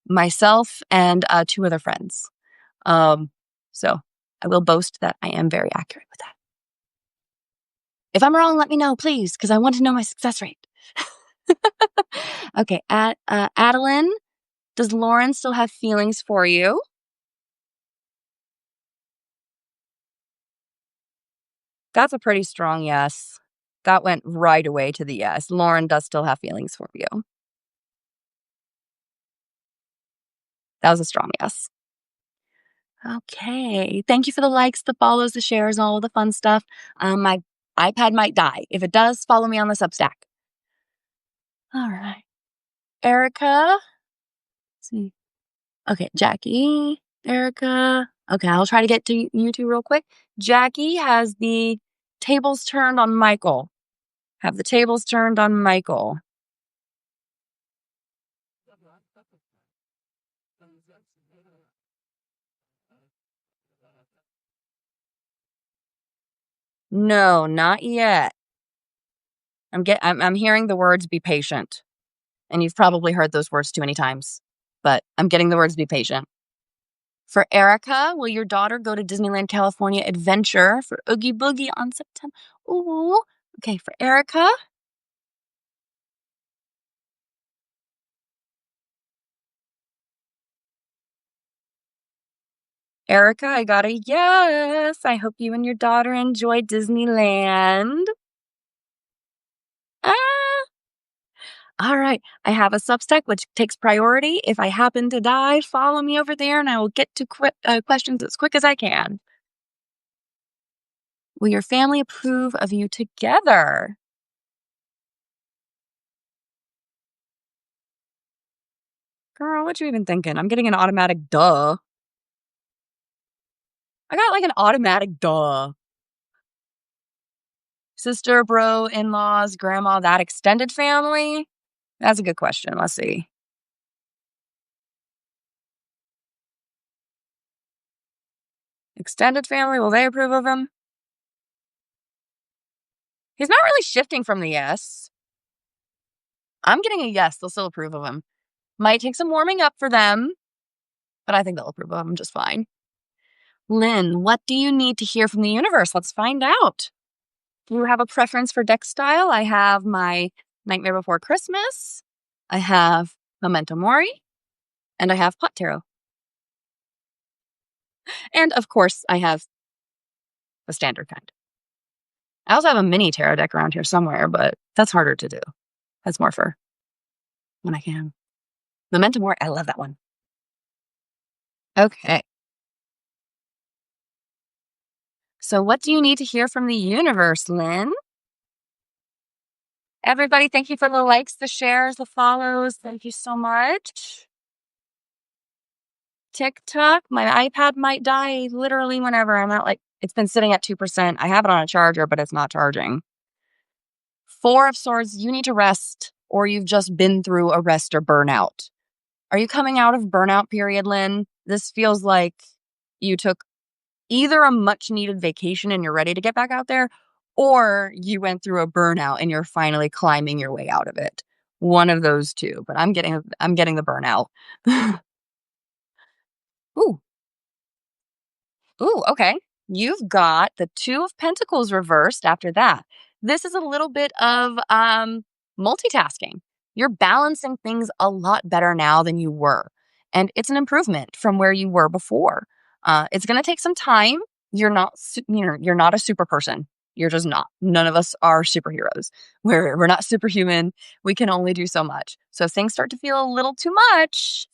myself and two other friends. So I will boast that I am very accurate with that. If I'm wrong, let me know, please, because I want to know my success rate. Okay, Adeline, does Lauren still have feelings for you? That's a pretty strong yes. That went right away to the yes. Lauren does still have feelings for you. That was a strong yes. Okay. Thank you for the likes, the follows, the shares, all of the fun stuff. My iPad might die. If it does, follow me on the Substack. All right. Erica. Let's see. Okay, Jackie, Erica. Okay, I'll try to get to you two real quick. Jackie has the tables turned on Michael. Have the tables turned on Michael. No, not yet. I'm hearing the words "be patient," and you've probably heard those words too many times. But I'm getting the words "be patient." For Erica, will your daughter go to Disneyland California Adventure for Oogie Boogie on September? Ooh. Okay, for Erica. Erica, I got a yes. I hope you and your daughter enjoy Disneyland. Ah. All right. I have a Substack which takes priority. If I happen to die, follow me over there and I will get to questions as quick as I can. Will your family approve of you together? Girl, what you even thinking? I'm getting an automatic duh. I got like an automatic duh. Sister, bro, in-laws, grandma, that extended family? That's a good question. Let's see. Extended family, will they approve of him? He's not really shifting from the yes. I'm getting a yes. They'll still approve of him. Might take some warming up for them, but I think they'll approve of him just fine. Lynn, what do you need to hear from the universe? Let's find out. Do you have a preference for deck style? I have my Nightmare Before Christmas. I have Memento Mori. And I have Pot Tarot. And of course, I have the standard kind. I also have a mini tarot deck around here somewhere, but that's harder to do. That's more for when I can. Memento Mori, I love that one. Okay. So, what do you need to hear from the universe, Lynn? Everybody, thank you for the likes, the shares, the follows. Thank you so much. TikTok, my iPad might die literally whenever. I'm at it's been sitting at 2%. I have it on a charger, but it's not charging. Four of Swords, you need to rest, or you've just been through a rest or burnout. Are you coming out of burnout period, Lynn? This feels like you took either a much needed vacation and you're ready to get back out there, or you went through a burnout and you're finally climbing your way out of it. One of those two, but I'm getting the burnout. Ooh. Ooh, okay. You've got the Two of Pentacles reversed after that. This is a little bit of multitasking. You're balancing things a lot better now than you were. And it's an improvement from where you were before. It's going to take some time. You're not a super person. You're just not. None of us are superheroes. We're not superhuman. We can only do so much. So if things start to feel a little too much,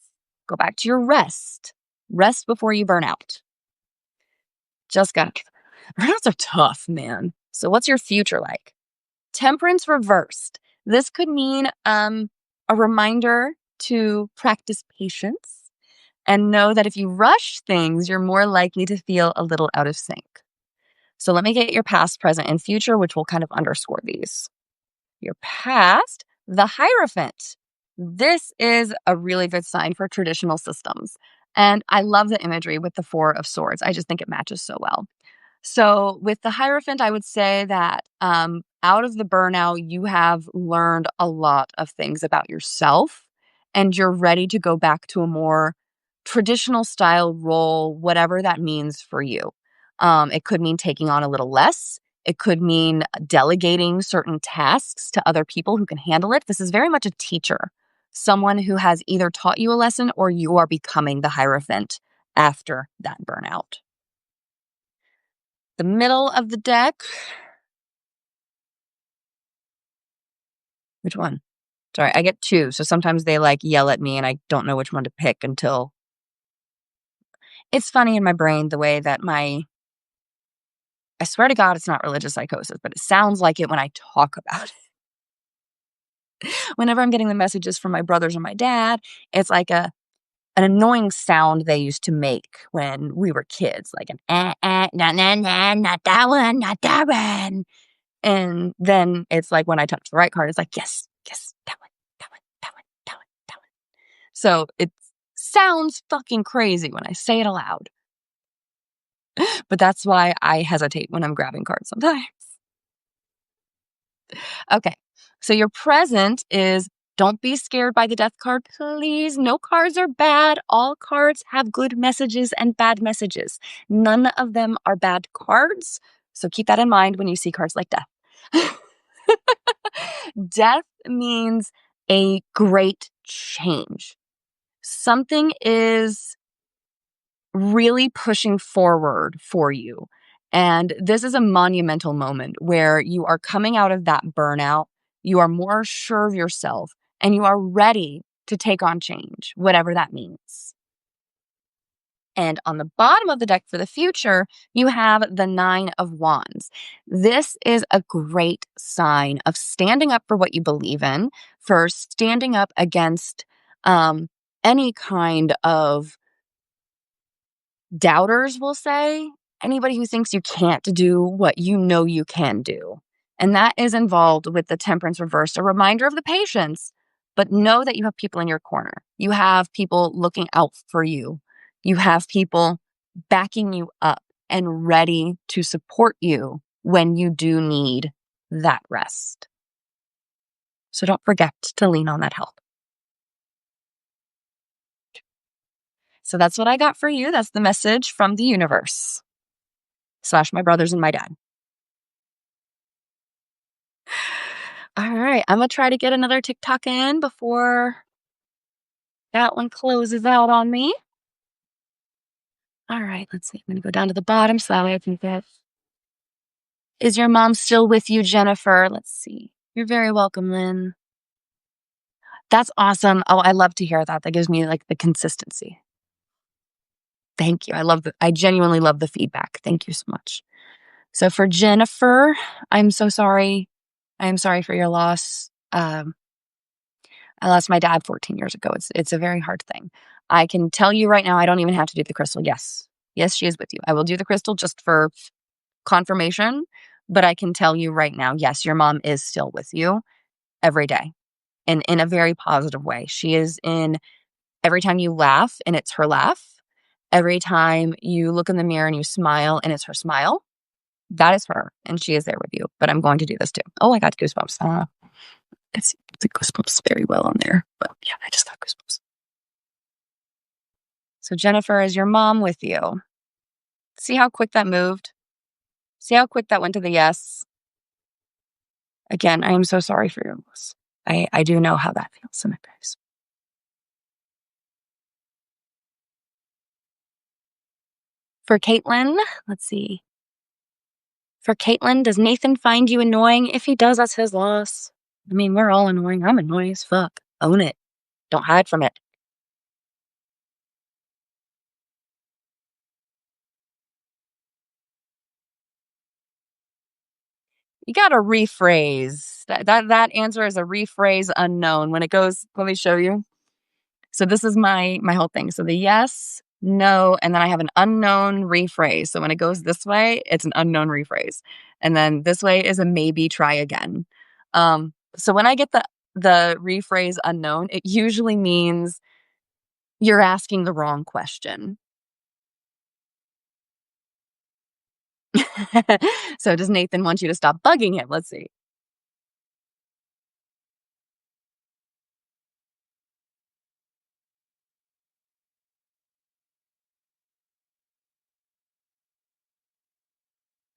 go back to your rest. Rest before you burn out. Just got burnouts are tough, man. So what's your future like? Temperance reversed. This could mean a reminder to practice patience and know that if you rush things, you're more likely to feel a little out of sync. So let me get your past, present, and future, which will kind of underscore these. Your past, the Hierophant. This is a really good sign for traditional systems. And I love the imagery with the Four of Swords. I just think it matches so well. So, with the Hierophant, I would say that out of the burnout, you have learned a lot of things about yourself and you're ready to go back to a more traditional style role, whatever that means for you. It could mean taking on a little less. It could mean delegating certain tasks to other people who can handle it. This is very much a teacher, someone who has either taught you a lesson or you are becoming the Hierophant after that burnout. The middle of the deck. Which one? Sorry, I get two. So sometimes they like yell at me and I don't know which one to pick until it's funny in my brain the way that I swear to God, it's not religious psychosis, but it sounds like it when I talk about it. Whenever I'm getting the messages from my brothers or my dad, it's like an annoying sound they used to make when we were kids, like an nah, nah, nah, not that one, not that one. And then it's like when I touch the right card, it's like, yes, yes, that one, that one, that one, that one, that one. So it sounds fucking crazy when I say it aloud. But that's why I hesitate when I'm grabbing cards sometimes. Okay. So your present is don't be scared by the death card, please. No cards are bad. All cards have good messages and bad messages. None of them are bad cards. So keep that in mind when you see cards like death. Death means a great change. Something is really pushing forward for you. And this is a monumental moment where you are coming out of that burnout, you are more sure of yourself, and you are ready to take on change, whatever that means. And on the bottom of the deck for the future, you have the Nine of Wands. This is a great sign of standing up for what you believe in, for standing up against any kind of doubters, will say, anybody who thinks you can't do what you know you can do. And that is involved with the Temperance reversed, a reminder of the patience, but know that you have people in your corner. You have people looking out for you. You have people backing you up and ready to support you when you do need that rest. So don't forget to lean on that help. So that's what I got for you. That's the message from the universe / my brothers and my dad. All right, I'm gonna try to get another TikTok in before that one closes out on me. All right, let's see. I'm gonna go down to the bottom so that way I can get. Is your mom still with you, Jennifer? Let's see. You're very welcome, Lynn. That's awesome. Oh, I love to hear that. That gives me like the consistency. Thank you. I genuinely love the feedback. Thank you so much. So for Jennifer, I'm so sorry. I am sorry for your loss. I lost my dad 14 years ago. It's a very hard thing. I can tell you right now, I don't even have to do the crystal. Yes. Yes, she is with you. I will do the crystal just for confirmation, but I can tell you right now, yes, your mom is still with you every day and in a very positive way. She is in every time you laugh and it's her laugh. Every time you look in the mirror and you smile and it's her smile. That is her and she is there with you. But I'm going to do this too. Oh, I got goosebumps. It's the goosebumps very well on there, but yeah, I just got goosebumps. So Jennifer, is your mom with you? See how quick that moved? See how quick that went to the yes? Again, I am so sorry for your loss. I do know how that feels in my face. For Caitlin, let's see. For Caitlin, does Nathan find you annoying? If he does, that's his loss. I mean, we're all annoying. I'm annoying as fuck. Own it. Don't hide from it. You gotta rephrase. That answer is a rephrase unknown. When it goes, let me show you. So this is my whole thing. So the yes, no, and then I have an unknown rephrase. So when it goes this way, it's an unknown rephrase. And then this way is a maybe try again. So when I get the rephrase unknown, it usually means you're asking the wrong question. So does Nathan want you to stop bugging him? Let's see.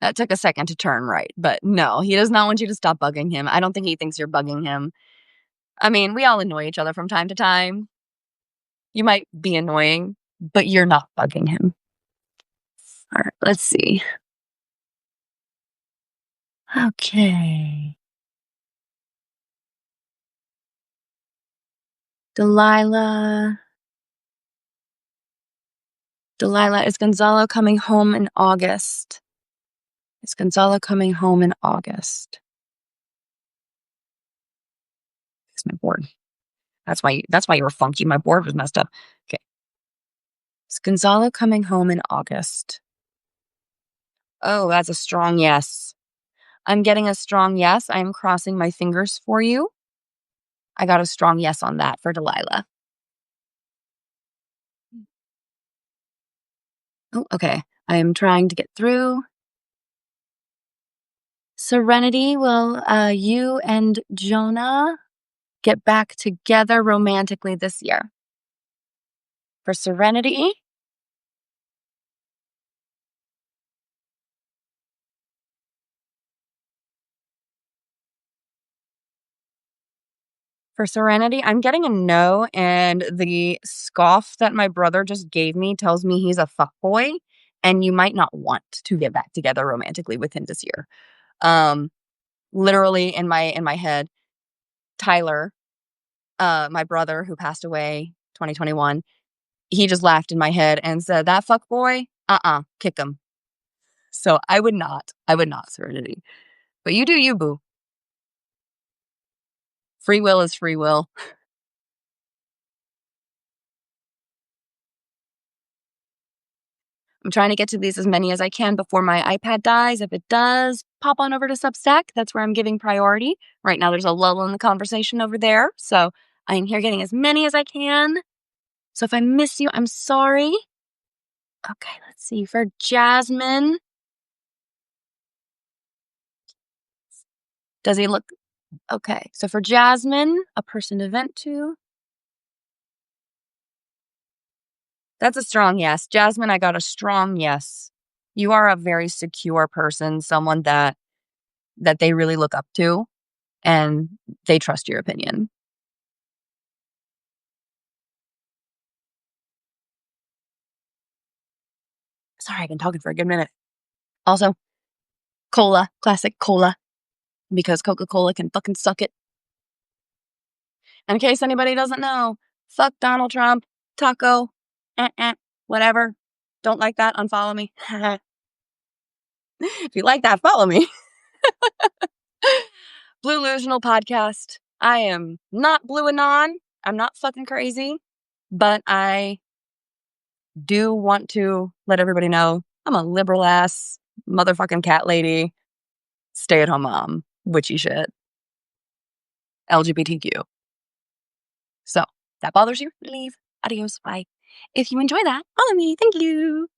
That took a second to turn right, but no, he does not want you to stop bugging him. I don't think he thinks you're bugging him. I mean, we all annoy each other from time to time. You might be annoying, but you're not bugging him. All right, let's see. Okay. Delilah. Delilah, is Gonzalo coming home in August? Is Gonzalo coming home in August? It's my board. That's why you were funky. My board was messed up. Okay. Is Gonzalo coming home in August? Oh, that's a strong yes. I'm getting a strong yes. I'm crossing my fingers for you. I got a strong yes on that for Delilah. Oh, okay. I am trying to get through. Serenity, will you and Jonah get back together romantically this year? For Serenity? For Serenity, I'm getting a no, and the scoff that my brother just gave me tells me he's a fuckboy, and you might not want to get back together romantically with him this year. Um, Literally in my head, Tyler, my brother who passed away 2021, he just laughed in my head and said, "That fuckboy, kick him." So I would not, Serenity. But you do you, boo. Free will is free will. I'm trying to get to these as many as I can before my iPad dies. If it does, pop on over to Substack. That's where I'm giving priority. Right now, there's a lull in the conversation over there. So I am here getting as many as I can. So if I miss you, I'm sorry. Okay, let's see. For Jasmine, does he look okay? So for Jasmine, a person to vent to. That's a strong yes. Jasmine, I got a strong yes. You are a very secure person, someone that they really look up to and they trust your opinion. Sorry, I've been talking for a good minute. Also, cola, classic cola, because Coca-Cola can fucking suck it. And in case anybody doesn't know, fuck Donald Trump, taco, whatever. Don't like that, unfollow me. If you like that, follow me. Blue Illusional Podcast. I am not blue anon. I'm not fucking crazy, but I do want to let everybody know I'm a liberal ass motherfucking cat lady, stay at home mom, witchy shit, LGBTQ. So that bothers you? Leave. Adios. Bye. If you enjoy that, follow me. Thank you.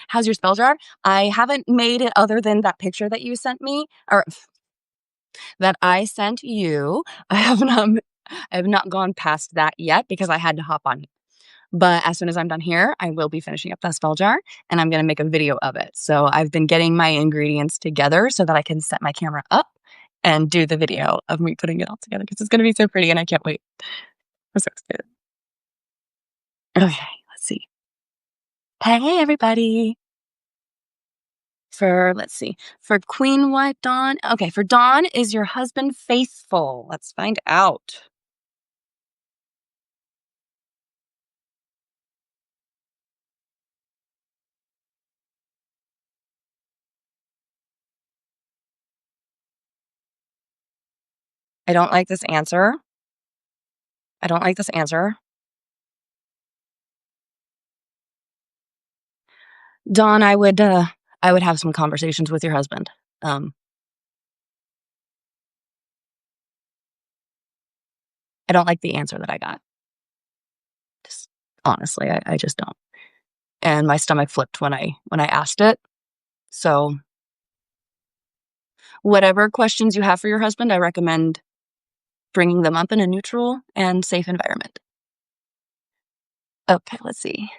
How's your spell jar? I haven't made it other than that picture that you sent me, or that I sent you. I have not gone past that yet because I had to hop on. But as soon as I'm done here, I will be finishing up that spell jar and I'm going to make a video of it. So I've been getting my ingredients together so that I can set my camera up and do the video of me putting it all together because it's going to be so pretty and I can't wait. I'm so excited. Okay, let's see. Hey, everybody. Let's see, for Queen White Dawn. Okay, for Dawn, is your husband faithful? Let's find out. I don't like this answer. I don't like this answer. Dawn, I would have some conversations with your husband. Um, I don't like the answer that I got. Just honestly, I just don't. And my stomach flipped when I asked it. So whatever questions you have for your husband, I recommend bringing them up in a neutral and safe environment. Okay, let's see.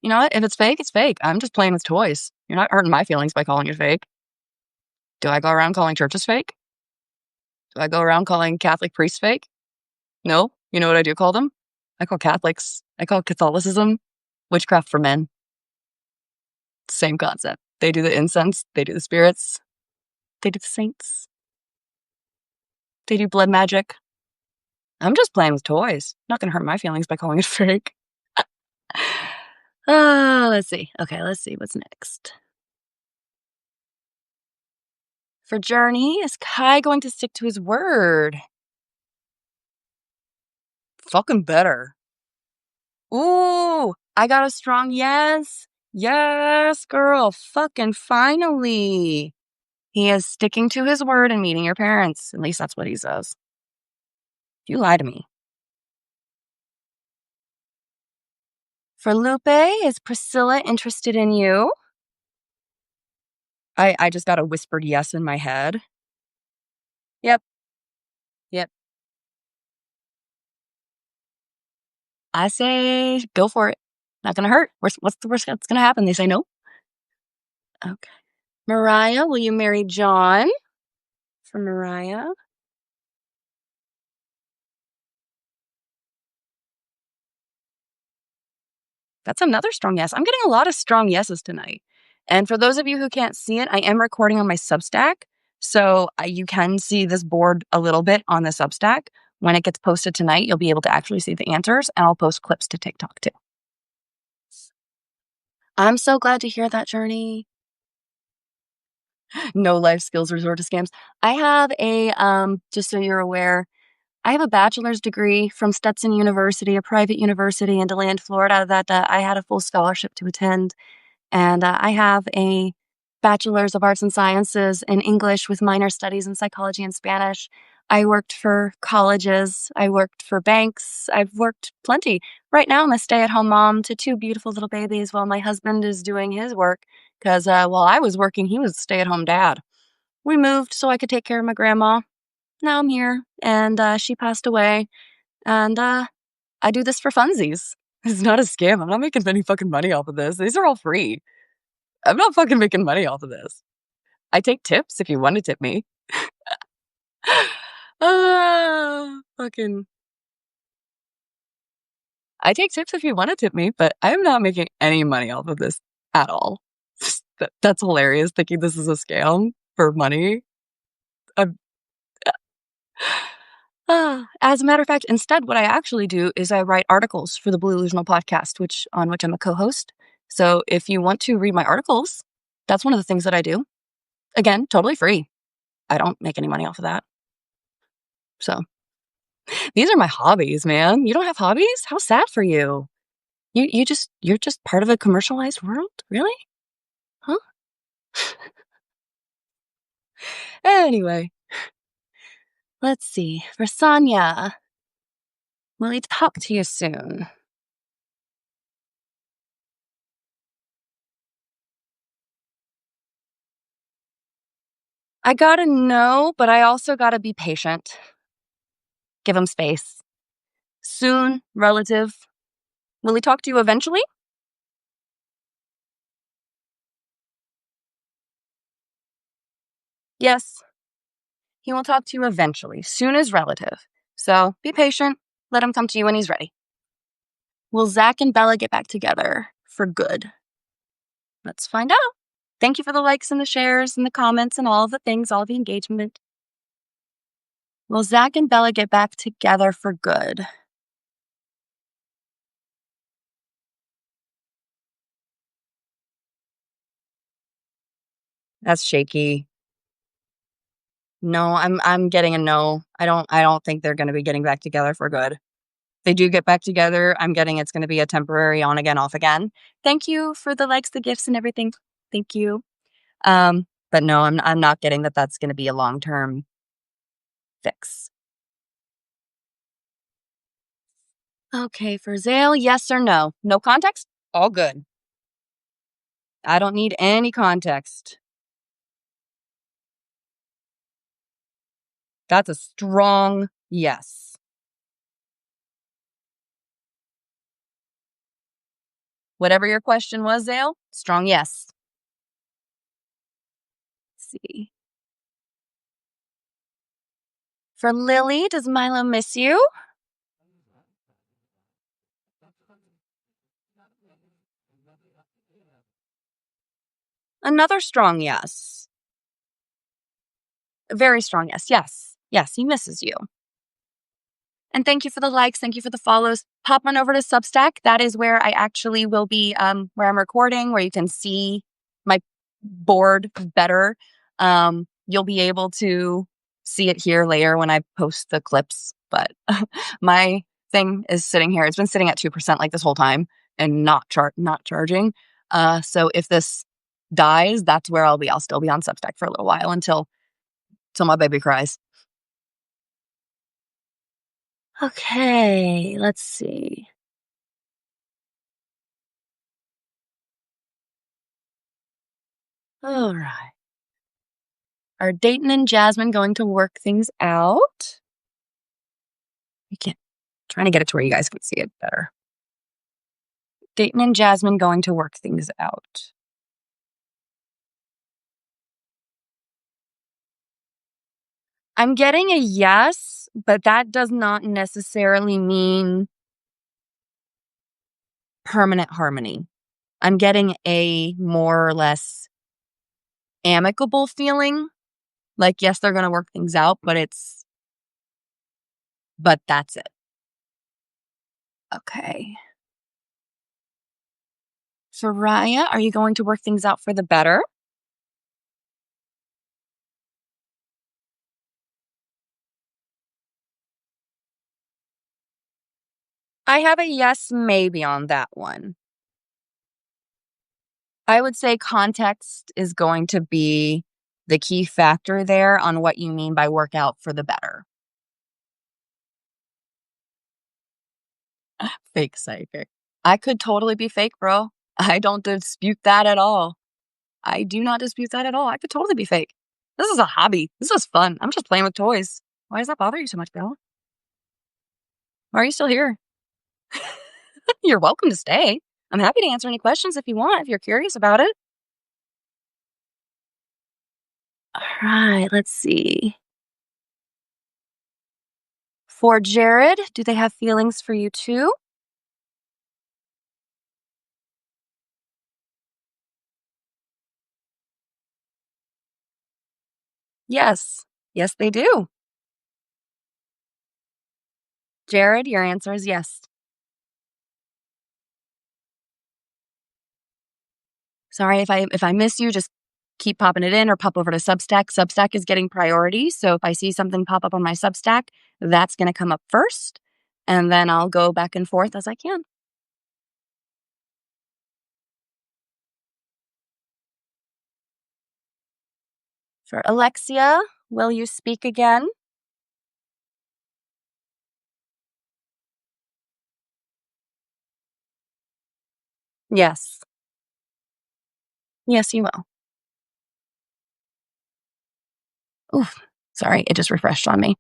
You know what? If it's fake, it's fake. I'm just playing with toys. You're not hurting my feelings by calling it fake. Do I go around calling churches fake? Do I go around calling Catholic priests fake? No. You know what I do call them? I call Catholicism witchcraft for men. Same concept. They do the incense, they do the spirits, they do the saints, they do blood magic. I'm just playing with toys. Not gonna hurt my feelings by calling it fake. Let's see. Okay, let's see what's next. For Journey, is Kai going to stick to his word? Fucking better. Ooh, I got a strong yes. Yes, girl. Fucking finally. He is sticking to his word and meeting your parents. At least that's what he says. You lie to me. For Lupe, is Priscilla interested in you? I just got a whispered yes in my head. Yep. Yep. I say go for it. Not gonna hurt. What's the worst that's gonna happen? They say no. Okay. Mariah, will you marry John? For Mariah. That's another strong yes. I'm getting a lot of strong yeses tonight. And for those of you who can't see it, I am recording on my Substack. So you can see this board a little bit on the Substack. When it gets posted tonight, you'll be able to actually see the answers, and I'll post clips to TikTok too. I'm so glad to hear that, Journey. No life skills resort to scams. I have just so you're aware, I have a bachelor's degree from Stetson University, a private university in DeLand, Florida, that I had a full scholarship to attend. And I have a bachelor's of arts and sciences in English with minor studies in psychology and Spanish. I worked for colleges. I worked for banks. I've worked plenty. Right now, I'm a stay-at-home mom to two beautiful little babies while my husband is doing his work. Because while I was working, he was a stay-at-home dad. We moved so I could take care of my grandma. Now I'm here, and she passed away. And I do this for funsies. It's not a scam. I'm not making any fucking money off of this. These are all free. I'm not fucking making money off of this. I take tips if you want to tip me. Fucking. I take tips if you want to tip me, but I am not making any money off of this at all. That's hilarious, thinking this is a scam for money. I'm, as a matter of fact, instead, what I actually do is I write articles for the Blue Illusional podcast, on which I'm a co-host. So if you want to read my articles, that's one of the things that I do. Again, totally free. I don't make any money off of that. So these are my hobbies, man. You don't have hobbies? How sad for you. You're just part of a commercialized world? Really? Huh? Anyway, let's see. For Sonia, will he talk to you soon? I gotta know, but I also gotta be patient. Give him space. Soon, relative. Will he talk to you eventually? Yes. He will talk to you eventually. Soon is relative. So be patient. Let him come to you when he's ready. Will Zach and Bella get back together for good? Let's find out. Thank you for the likes and the shares and the comments and all the things, all the engagement. Will Zach and Bella get back together for good? That's shaky. No, I'm getting a no. I don't think they're gonna be getting back together for good. If they do get back together, I'm getting it's gonna be a temporary on again, off again. Thank you for the likes, the gifts, and everything. Thank you. But no, I'm not getting that that's gonna be a long-term fix. Okay, for Zale, yes or no? No context? All good. I don't need any context. That's a strong yes. Whatever your question was, Zale, strong yes. Let's see. For Lily, does Milo miss you? Another strong yes. A very strong yes. Yes. Yes, he misses you. And thank you for the likes. Thank you for the follows. Pop on over to Substack. That is where I actually will be, where I'm recording, where you can see my board better. You'll be able to see it here later when I post the clips. But my thing is sitting here. It's been sitting at 2% like this whole time and not charging. So if this dies, that's where I'll be. I'll still be on Substack for a little while until my baby cries. Okay, let's see. All right. Are Dayton and Jasmine going to work things out? I can't. Trying to get it to where you guys can see it better. Dayton and Jasmine going to work things out. I'm getting a yes, but that does not necessarily mean permanent harmony. I'm getting a more or less amicable feeling. Like, yes, they're going to work things out, but that's it. Okay. Soraya, are you going to work things out for the better? I have a yes, maybe on that one. I would say context is going to be the key factor there on what you mean by work out for the better. Fake psychic. I could totally be fake, bro. I don't dispute that at all. I do not dispute that at all. I could totally be fake. This is a hobby. This is fun. I'm just playing with toys. Why does that bother you so much, bro? Why are you still here? You're welcome to stay. I'm happy to answer any questions if you want, if you're curious about it. All right, let's see. For Jared, do they have feelings for you too? Yes. Yes, they do. Jared, your answer is yes. Sorry if I miss you, just keep popping it in or pop over to Substack. Substack is getting priority, so if I see something pop up on my Substack, that's going to come up first, and then I'll go back and forth as I can. For Alexia, will you speak again? Yes. Yes, you will. Oof. Sorry, it just refreshed on me.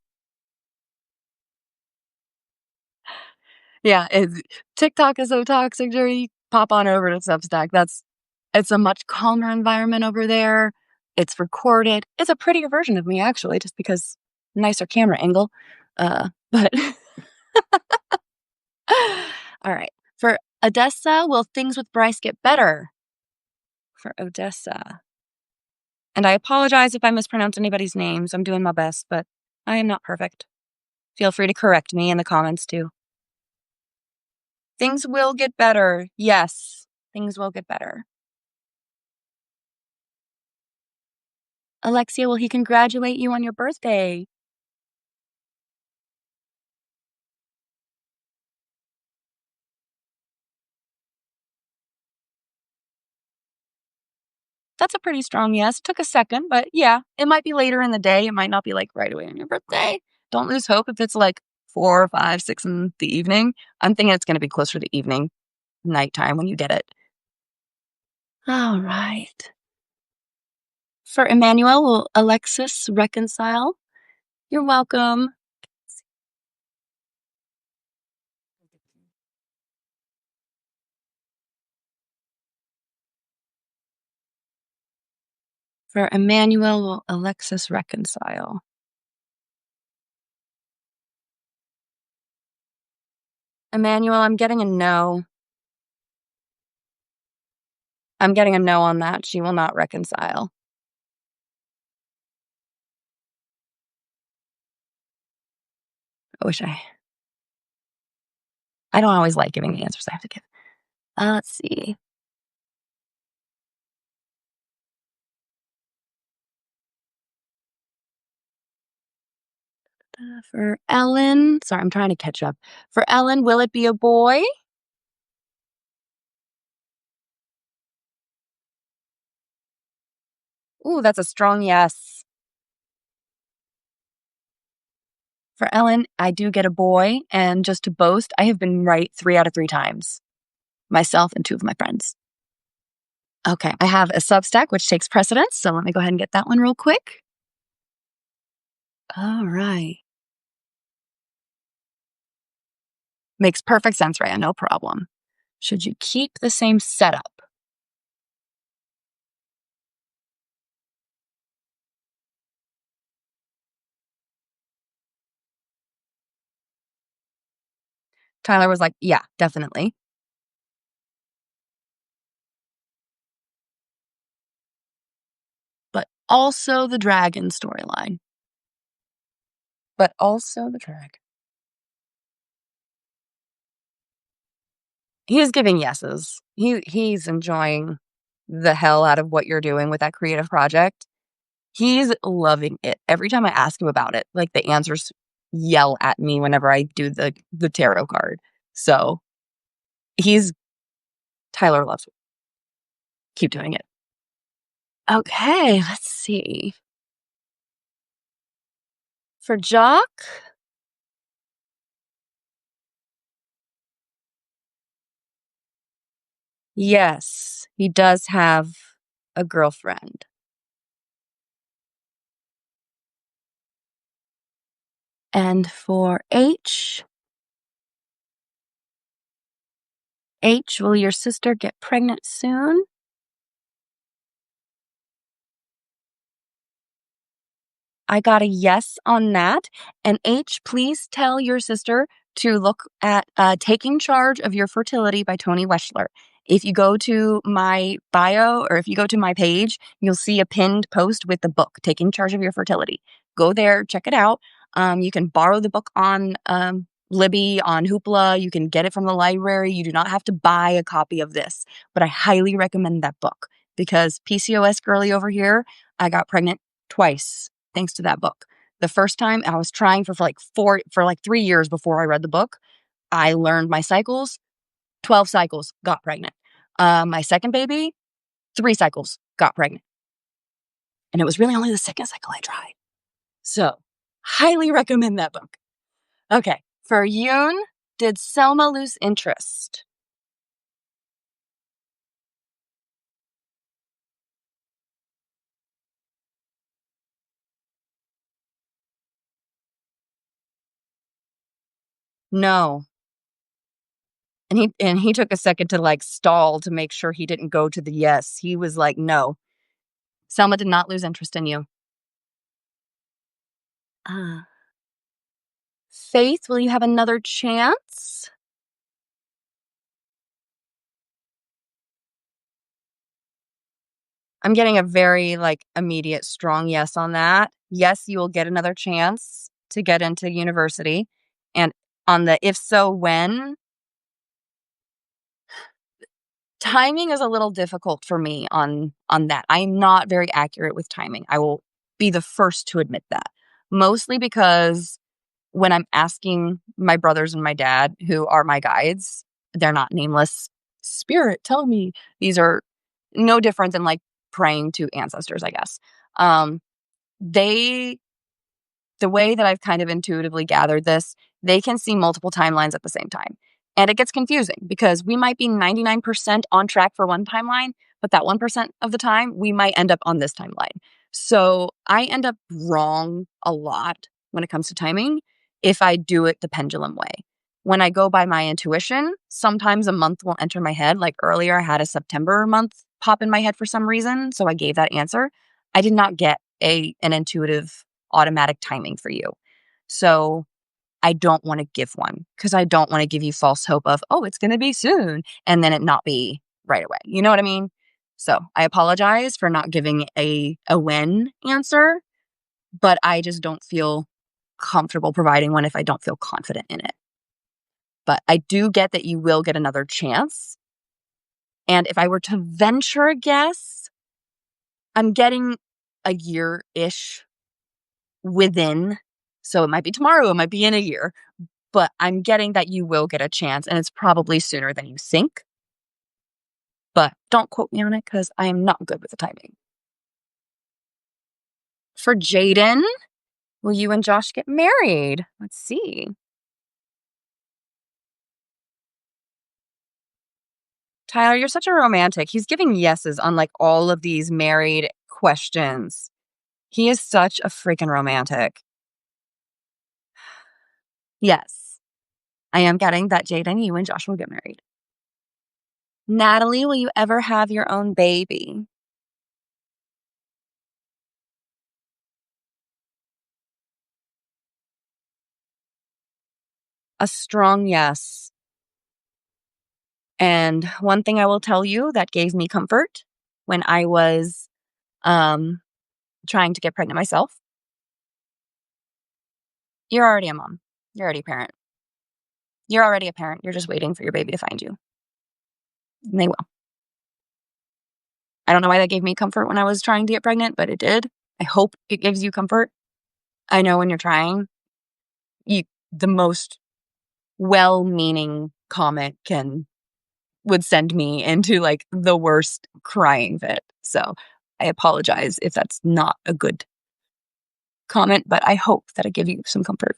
Yeah, TikTok is so toxic, Jerry. Pop on over to Substack. It's a much calmer environment over there. It's recorded. It's a prettier version of me, actually, just because nicer camera angle. But all right. For Odessa, will things with Bryce get better? For Odessa. And I apologize if I mispronounce anybody's names. I'm doing my best, but I am not perfect. Feel free to correct me in the comments too. Things will get better. Yes, things will get better. Alexia, will he congratulate you on your birthday? That's a pretty strong yes. Took a second, but yeah, it might be later in the day. It might not be like right away on your birthday. Don't lose hope if it's like 4 or 5, 6 in the evening. I'm thinking it's going to be closer to evening, nighttime when you get it. All right. For Emmanuel, will Alexis reconcile? You're welcome. For Emmanuel, will Alexis reconcile? Emmanuel, I'm getting a no. I'm getting a no on that. She will not reconcile. I don't always like giving the answers I have to give. Let's see. For Ellen, sorry, I'm trying to catch up. For Ellen, will it be a boy? Ooh, that's a strong yes. For Ellen, I do get a boy, and just to boast, I have been right 3 out of 3 times. Myself and 2 of my friends. Okay, I have a Substack, which takes precedence, so let me go ahead and get that one real quick. All right. Makes perfect sense, Rhea, no problem. Should you keep the same setup? Tyler was like, yeah, definitely. But also the dragon storyline. But also the dragon. He's giving yeses. He's enjoying the hell out of what you're doing with that creative project. He's loving it. Every time I ask him about it, like, the answers yell at me whenever I do the tarot card. So, he's Tyler loves it. Keep doing it. Okay, let's see. For Jock, yes, he does have a girlfriend. And for H, will your sister get pregnant soon? I got a yes on that. And H, please tell your sister to look at Taking Charge of Your Fertility by Toni Weschler. If you go to my bio or if you go to my page, you'll see a pinned post with the book, Taking Charge of Your Fertility. Go there, check it out. You can borrow the book on Libby, on Hoopla. You can get it from the library. You do not have to buy a copy of this, but I highly recommend that book because PCOS girly over here, I got pregnant twice thanks to that book. The first time I was trying for like 3 years before I read the book. I learned my cycles, 12 cycles, got pregnant. My second baby, 3 cycles, got pregnant. And it was really only the second cycle I tried. So, highly recommend that book. Okay, for Yoon, did Selma lose interest? No. And he took a second to like stall to make sure he didn't go to the yes. He was like, no. Selma did not lose interest in you. Ah. Faith, will you have another chance? I'm getting a very, like, immediate strong yes on that. Yes, you will get another chance to get into university, and on the if so, when, timing is a little difficult for me on that. I'm not very accurate with timing. I will be the first to admit that. Mostly because when I'm asking my brothers and my dad, who are my guides, they're not nameless. Spirit, tell me. These are no different than like praying to ancestors, I guess. Um, they the way that I've kind of intuitively gathered this, they can see multiple timelines at the same time. And it gets confusing because we might be 99% on track for one timeline, but that 1% of the time, we might end up on this timeline. So I end up wrong a lot when it comes to timing if I do it the pendulum way. When I go by my intuition, sometimes a month will enter my head. Like earlier, I had a September month pop in my head for some reason. So I gave that answer. I did not get an intuitive automatic timing for you. So I don't want to give one because I don't want to give you false hope of, oh, it's going to be soon, and then it not be right away. You know what I mean? So I apologize for not giving a when answer, but I just don't feel comfortable providing one if I don't feel confident in it. But I do get that you will get another chance. And if I were to venture a guess, I'm getting a year-ish within. So it might be tomorrow, it might be in a year, but I'm getting that you will get a chance and it's probably sooner than you think. But don't quote me on it because I am not good with the timing. For Jaden, will you and Josh get married? Let's see. Tyler, you're such a romantic. He's giving yeses on like all of these married questions. He is such a freaking romantic. Yes, I am getting that Jaden, you and Josh will get married. Natalie, will you ever have your own baby? A strong yes. And one thing I will tell you that gave me comfort when I was um, trying to get pregnant myself, you're already a mom. You're already a parent. You're already a parent. You're just waiting for your baby to find you. And they will. I don't know why that gave me comfort when I was trying to get pregnant, but it did. I hope it gives you comfort. I know when you're trying, the most well-meaning comment would send me into like the worst crying fit. So I apologize if that's not a good comment, but I hope that I give you some comfort.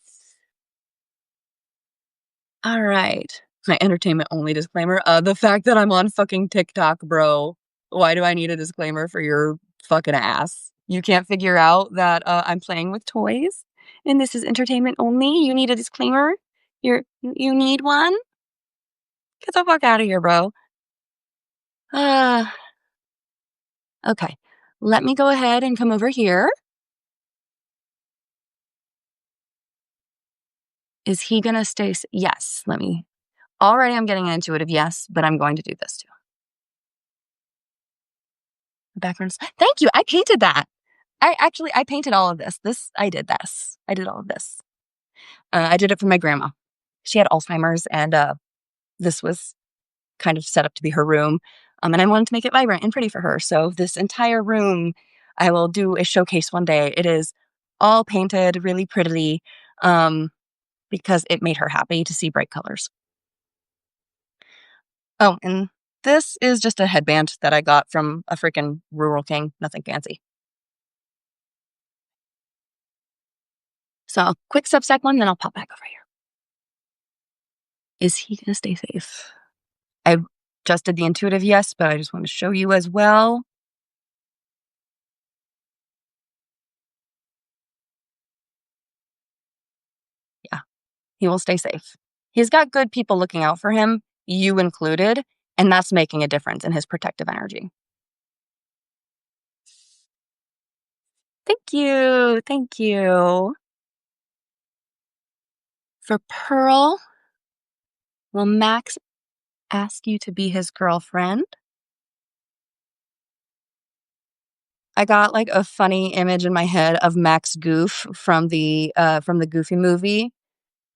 All right. My entertainment only disclaimer. The fact that I'm on fucking TikTok, bro. Why do I need a disclaimer for your fucking ass? You can't figure out that I'm playing with toys and this is entertainment only. You need a disclaimer. You need one? Get the fuck out of here, bro. Uh, okay. Let me go ahead and come over here. Is he gonna stay? Yes. Already I'm getting an intuitive yes, but I'm going to do this too. Backgrounds. Thank you. I painted that. I painted all of this. I did this. I did all of this. I did it for my grandma. She had Alzheimer's, and this was kind of set up to be her room. And I wanted to make it vibrant and pretty for her. So this entire room, I will do a showcase one day. It is all painted really prettily, because it made her happy to see bright colors. Oh, and this is just a headband that I got from a freaking Rural King. Nothing fancy. So quick Substack one, then I'll pop back over here. Is he going to stay safe? I just did the intuitive yes, but I just want to show you as well. Yeah, he will stay safe. He's got good people looking out for him, you included, and that's making a difference in his protective energy. Thank you. Thank you. For Pearl, will Max ask you to be his girlfriend? I got like a funny image in my head of Max Goof from the Goofy movie,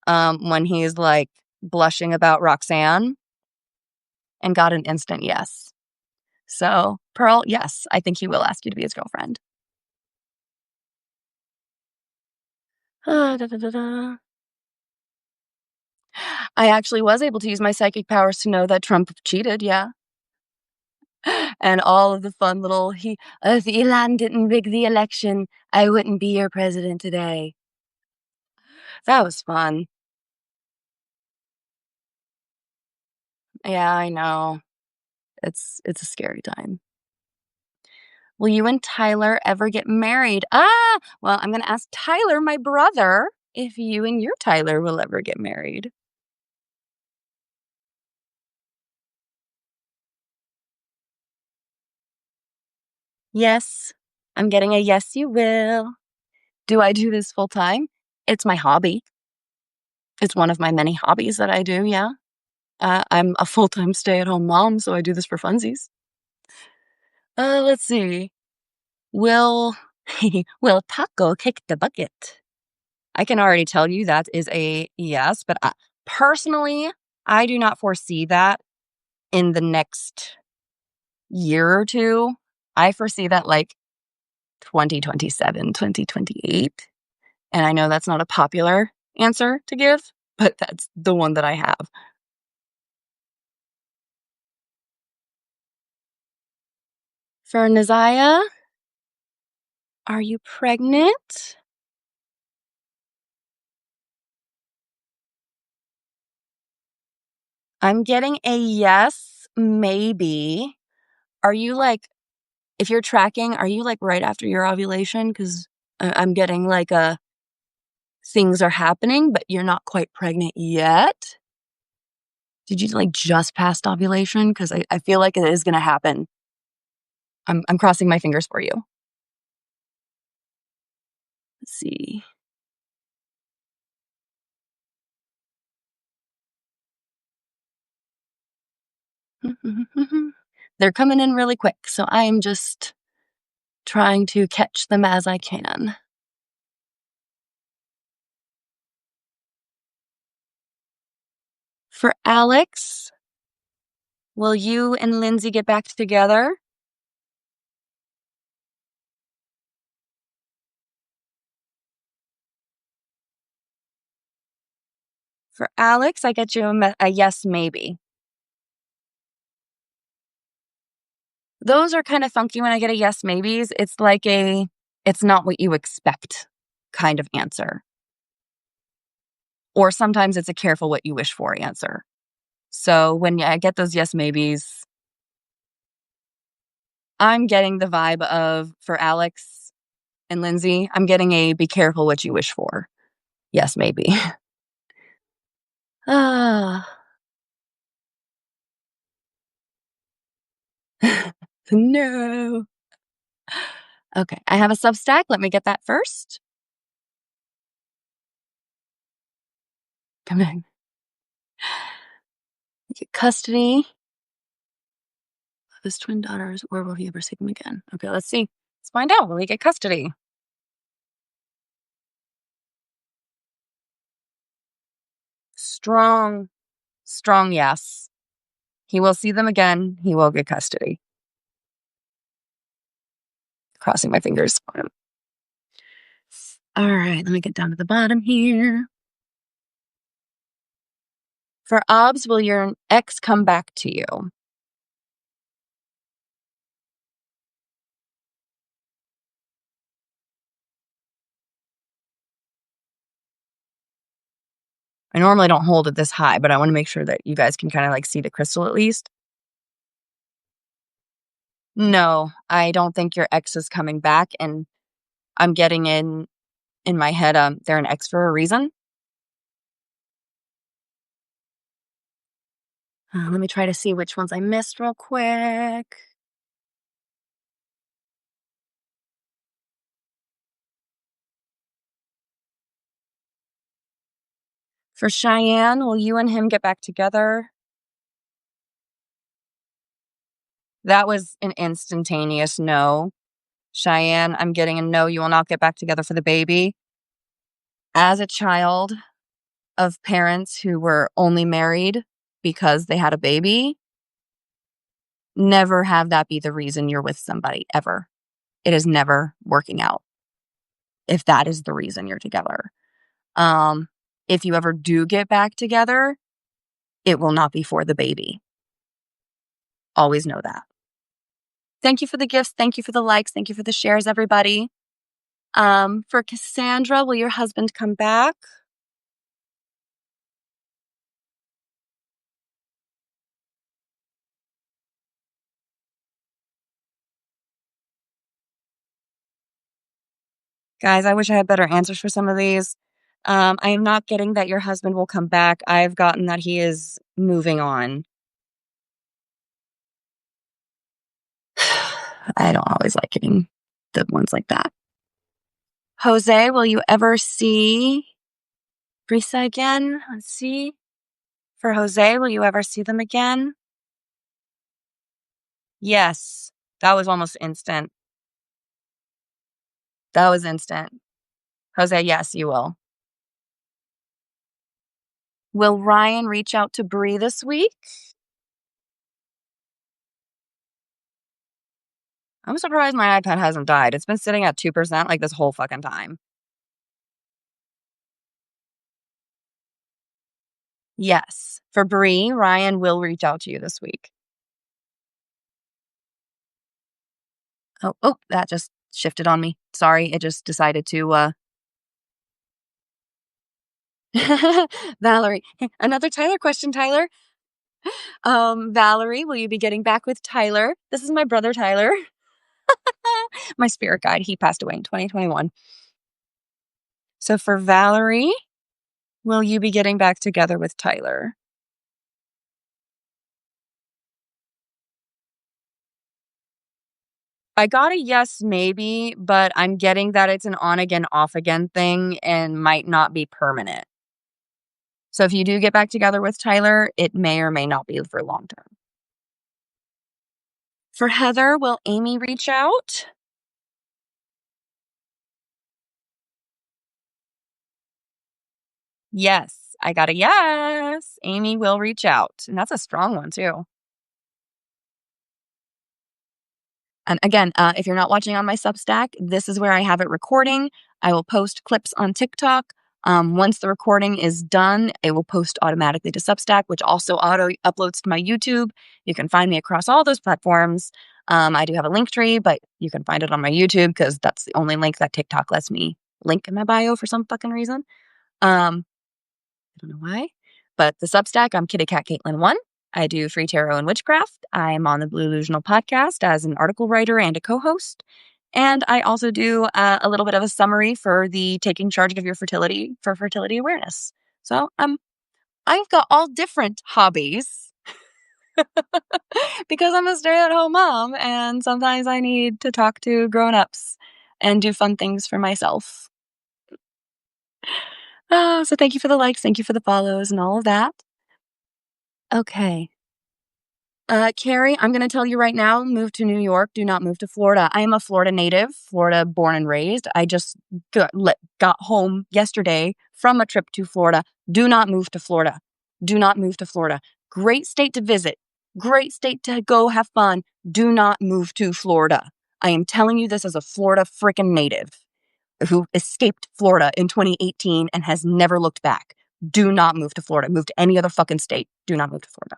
when he's like blushing about Roxanne, and got an instant yes. So Pearl, yes, I think he will ask you to be his girlfriend. Da, da, da, da. I actually was able to use my psychic powers to know that Trump cheated, yeah. And all of the fun little if Elon didn't rig the election, I wouldn't be your president today. That was fun. Yeah, I know. It's a scary time. Will you and Tyler ever get married? Well, I'm gonna ask Tyler, my brother, if you and your Tyler will ever get married. Yes. I'm getting a yes, you will. Do I do this full time? It's my hobby. It's one of my many hobbies that I do, yeah. I'm a full-time stay-at-home mom, so I do this for funsies. Let's see. Will will Taco kick the bucket? I can already tell you that is a yes, but personally, I do not foresee that in the next year or two. I foresee that like 2027, 2028. And I know that's not a popular answer to give, but that's the one that I have. For Nazaya, are you pregnant? I'm getting a yes, maybe. Are you like, if you're tracking, are you like right after your ovulation? Because I'm getting like a things are happening, but you're not quite pregnant yet. Did you like just past ovulation? Because I feel like it is going to happen. I'm crossing my fingers for you. Let's see. They're coming in really quick, so I am just trying to catch them as I can. For Alex, will you and Lindsay get back together? For Alex, I get you a yes, maybe. Those are kind of funky when I get a yes, maybes. It's like it's not what you expect kind of answer. Or sometimes it's a careful what you wish for answer. So when I get those yes, maybes, I'm getting the vibe of, for Alex and Lindsay, I'm getting a be careful what you wish for. Yes, maybe. Ah. No. Okay, I have a Substack. Let me get that first. Come in. Get custody of his twin daughters, or will he ever see them again? Okay, let's see. Let's find out. Will he get custody? Strong, strong yes. He will see them again. He will get custody. Crossing my fingers for him. All right, let me get down to the bottom here. For Obs, will your ex come back to you? I normally don't hold it this high, but I want to make sure that you guys can kind of like see the crystal at least. No, I don't think your ex is coming back, and I'm getting in my head, they're an ex for a reason. Let me try to see which ones I missed real quick. For Cheyenne, will you and him get back together? That was an instantaneous no. Cheyenne, I'm getting a no, you will not get back together for the baby. As a child of parents who were only married because they had a baby, never have that be the reason you're with somebody, ever. It is never working out if that is the reason you're together. If you ever do get back together, it will not be for the baby. Always know that. Thank you for the gifts. Thank you for the likes. Thank you for the shares, everybody. For Cassandra, will your husband come back? Guys, I wish I had better answers for some of these. I am not getting that your husband will come back. I've gotten that he is moving on. I don't always like getting the ones like that. Jose, will you ever see Brisa again? Let's see. For Jose, will you ever see them again? Yes. That was almost instant. That was instant. Jose, yes, you will. Will Ryan reach out to Bree this week? I'm surprised my iPad hasn't died. It's been sitting at 2% like this whole fucking time. Yes. For Bree, Ryan will reach out to you this week. Oh, that just shifted on me. Sorry, it just decided to Valerie. Another Tyler question, Tyler. Valerie, will you be getting back with Tyler? This is my brother Tyler. My spirit guide. He passed away in 2021. So for Valerie, will you be getting back together with Tyler? I got a yes, maybe, but I'm getting that it's an on again, off again thing and might not be permanent. So if you do get back together with Tyler, it may or may not be for long term. For Heather, will Amy reach out? Yes, I got a yes. Amy will reach out. And that's a strong one, too. And again, if you're not watching on my Substack, this is where I have it recording. I will post clips on TikTok. Once the recording is done, it will post automatically to Substack, which also auto uploads to my YouTube. You can find me across all those platforms. I do have a link tree, but you can find it on my YouTube because that's the only link that TikTok lets me link in my bio for some fucking reason. I don't know why. But the Substack, I'm Kitty Cat Caitlin 1. I do free tarot and witchcraft. I'm on the Blue Illusional podcast as an article writer and a co-host. And I also do a little bit of a summary for the taking charge of your fertility for fertility awareness. So I've got all different hobbies because I'm a stay-at-home mom and sometimes I need to talk to grown-ups and do fun things for myself. So thank you for the likes, thank you for the follows and all of that. Okay. Carrie, I'm going to tell you right now, move to New York. Do not move to Florida. I am a Florida native, Florida born and raised. I just got home yesterday from a trip to Florida. Do not move to Florida. Do not move to Florida. Great state to visit. Great state to go have fun. Do not move to Florida. I am telling you this as a Florida freaking native who escaped Florida in 2018 and has never looked back. Do not move to Florida. Move to any other fucking state. Do not move to Florida.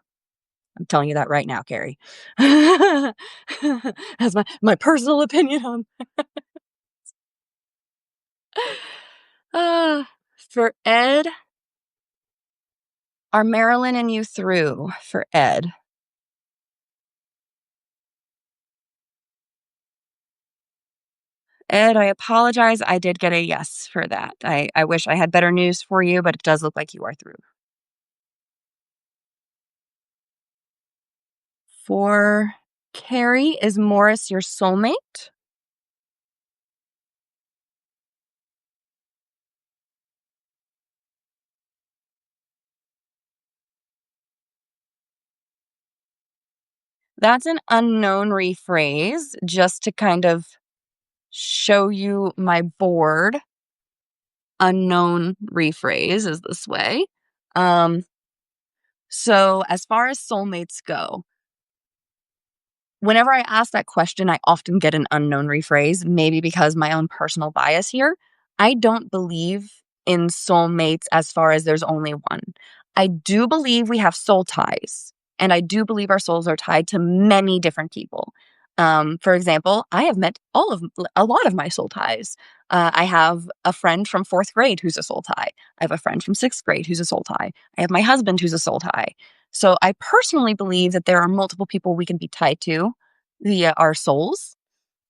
I'm telling you that right now, Carrie. That's my personal opinion on for Ed. Are Marilyn and you through for Ed? Ed, I apologize. I did get a yes for that. I wish I had better news for you, but it does look like you are through. For Carrie, is Morris your soulmate? That's an unknown rephrase just to kind of show you my board. Unknown rephrase is this way. So as far as soulmates go, whenever I ask that question, I often get an unknown rephrase, maybe because my own personal bias here. I don't believe in soulmates as far as there's only one. I do believe we have soul ties, and I do believe our souls are tied to many different people. For example, I have met a lot of my soul ties. I have a friend from fourth grade who's a soul tie. I have a friend from sixth grade who's a soul tie. I have my husband who's a soul tie. So I personally believe that there are multiple people we can be tied to via our souls,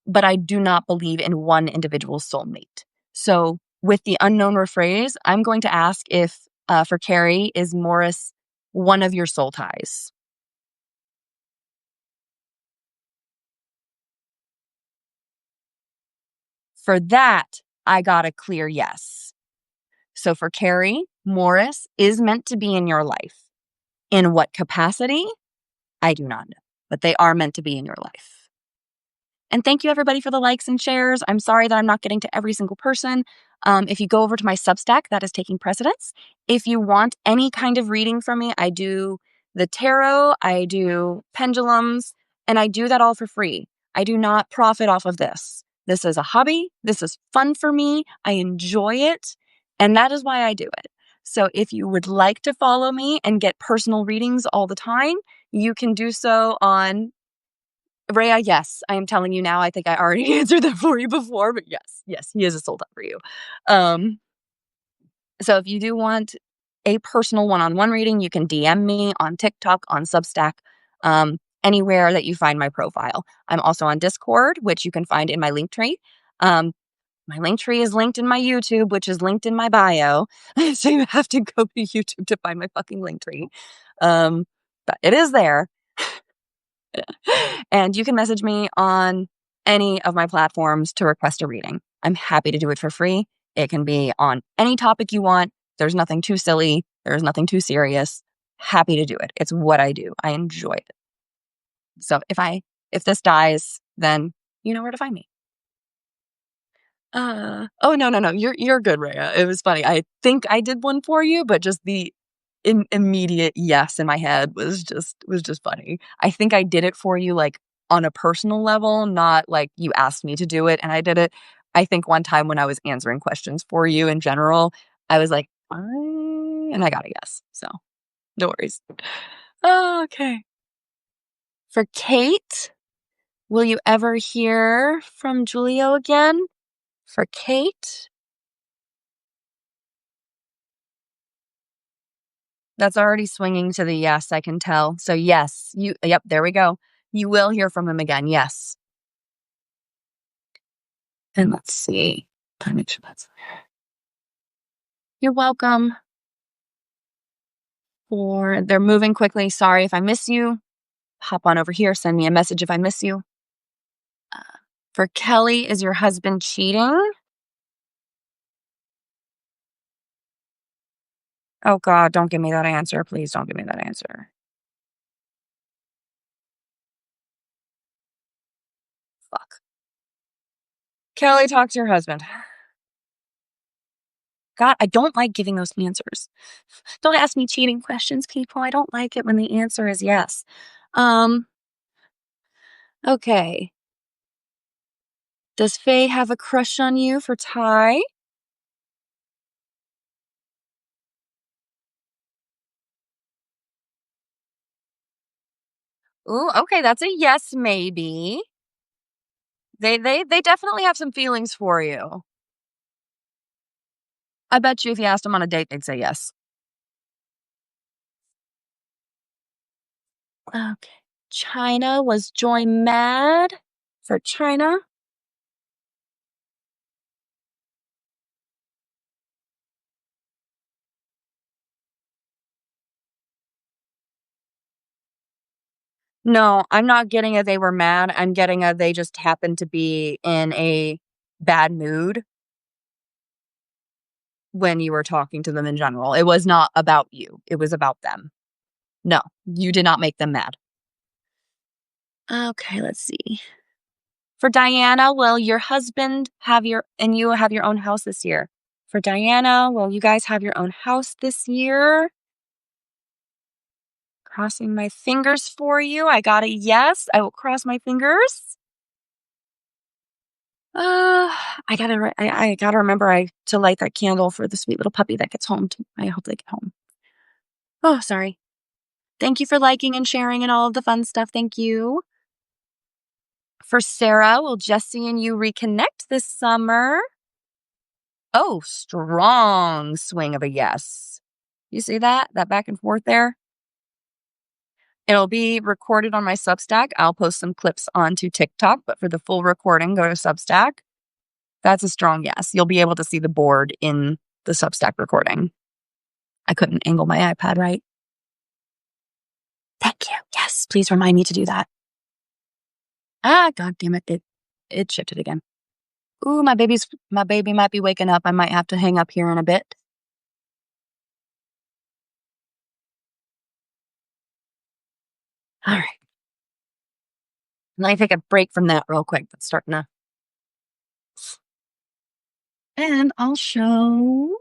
but I do not believe in one individual soulmate. So with the unknown rephrase, I'm going to ask if, for Carrie, is Morris one of your soul ties? For that, I got a clear yes. So for Carrie, Morris is meant to be in your life. In what capacity? I do not know, but they are meant to be in your life. And thank you, everybody, for the likes and shares. I'm sorry that I'm not getting to every single person. If you go over to my Substack, that is taking precedence. If you want any kind of reading from me, I do the tarot, I do pendulums, and I do that all for free. I do not profit off of this. This is a hobby. This is fun for me. I enjoy it. And that is why I do it. So if you would like to follow me and get personal readings all the time, you can do so on Rhea. Yes, I am telling you now. I think I already answered that for you before, but yes, he is a soul tie for you. So if you do want a personal one-on-one reading, you can DM me on TikTok, on Substack, anywhere that you find my profile. I'm also on Discord, which you can find in my link tree. My link tree is linked in my YouTube, which is linked in my bio. So you have to go to YouTube to find my fucking link tree. But it is there. And you can message me on any of my platforms to request a reading. I'm happy to do it for free. It can be on any topic you want. There's nothing too silly. There's nothing too serious. Happy to do it. It's what I do. I enjoy it. So if this dies, then you know where to find me. Oh, no. You're good, Rhea. It was funny. I think I did one for you, but just the immediate yes in my head was just funny. I think I did it for you like on a personal level, not like you asked me to do it and I did it. I think one time when I was answering questions for you in general, I was like, and I got a yes. So no worries. Oh, okay. For Kate, will you ever hear from Julio again? For Kate, that's already swinging to the yes, I can tell. So yes, yep, there we go. You will hear from him again. Yes. And let's see. Let me make sure that's there. You're welcome. They're moving quickly. Sorry if I miss you. Hop on over here. Send me a message if I miss you. For Kelly, is your husband cheating? Oh God, don't give me that answer. Please don't give me that answer. Fuck. Kelly, talk to your husband. God, I don't like giving those answers. Don't ask me cheating questions, people. I don't like it when the answer is yes. Okay. Does Faye have a crush on you for Ty? Ooh, okay, that's a yes, maybe. They definitely have some feelings for you. I bet you if you asked them on a date, they'd say yes. Okay. China, was Joy mad for China? No, I'm not getting a they were mad. I'm getting a they just happened to be in a bad mood when you were talking to them in general. It was not about you. It was about them. No, you did not make them mad. Okay, let's see. For Diana, will your husband have you have your own house this year? For Diana, will you guys have your own house this year? Crossing my fingers for you. I got a yes. I will cross my fingers. I gotta remember to light that candle for the sweet little puppy that gets home. I hope they get home. Oh, sorry. Thank you for liking and sharing and all of the fun stuff. Thank you. For Sarah, will Jesse and you reconnect this summer? Oh, strong swing of a yes. You see that? That back and forth there? It'll be recorded on my Substack. I'll post some clips onto TikTok, but for the full recording, go to Substack. That's a strong yes. You'll be able to see the board in the Substack recording. I couldn't angle my iPad right. Thank you. Yes, please remind me to do that. Ah, God damn it. It shifted again. Ooh, my baby might be waking up. I might have to hang up here in a bit. All right. Let me take a break from that real quick. That's starting to. And I'll show.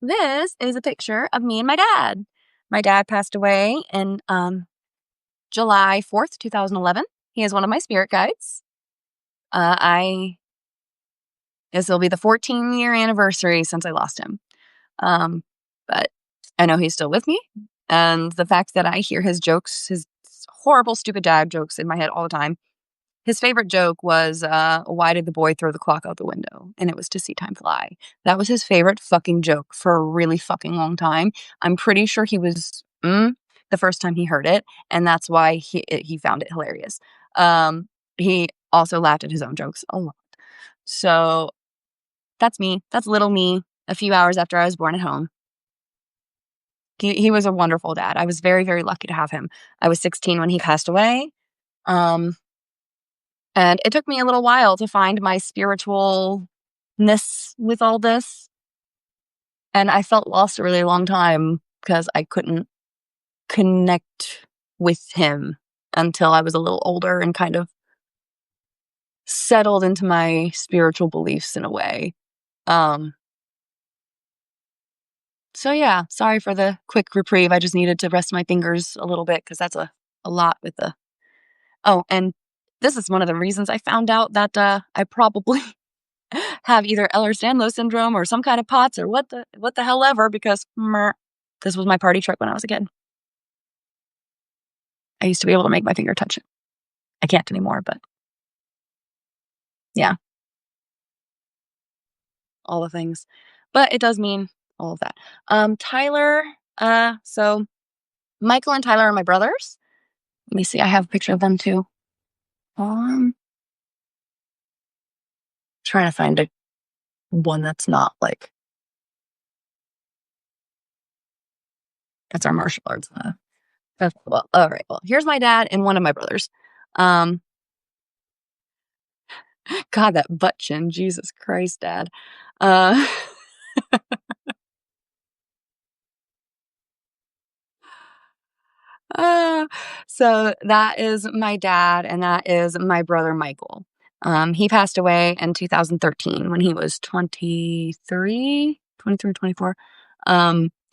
This is a picture of me and my dad. My dad passed away in July 4th, 2011. He is one of my spirit guides. This will be the 14-year anniversary since I lost him. But I know he's still with me. And the fact that I hear his jokes, his horrible, stupid dad jokes in my head all the time. His favorite joke was, why did the boy throw the clock out the window? And it was to see time fly. That was his favorite fucking joke for a really fucking long time. I'm pretty sure he was the first time he heard it. And that's why he found it hilarious. He also laughed at his own jokes a lot. So that's me. That's little me a few hours after I was born at home. He was a wonderful dad. I was very, very lucky to have him. I was 16 when he passed away. And it took me a little while to find my spiritualness with all this. And I felt lost a really long time because I couldn't connect with him until I was a little older and kind of settled into my spiritual beliefs in a way. So yeah, sorry for the quick reprieve. I just needed to rest my fingers a little bit because that's a lot with the. Oh, and this is one of the reasons I found out that I probably have either Ehlers-Danlos syndrome or some kind of POTS or what the hell ever, because this was my party trick when I was a kid. I used to be able to make my finger touch it. I can't anymore, but yeah, all the things. But it does mean all of that. Tyler, so Michael and Tyler are my brothers. Let me see, I have a picture of them too. Trying to find one that's not like, that's our martial arts. Well, all right. Well, here's my dad and one of my brothers. God, that butt chin. Jesus Christ, Dad. So that is my dad, and that is my brother, Michael. He passed away in 2013 when he was 23, 24.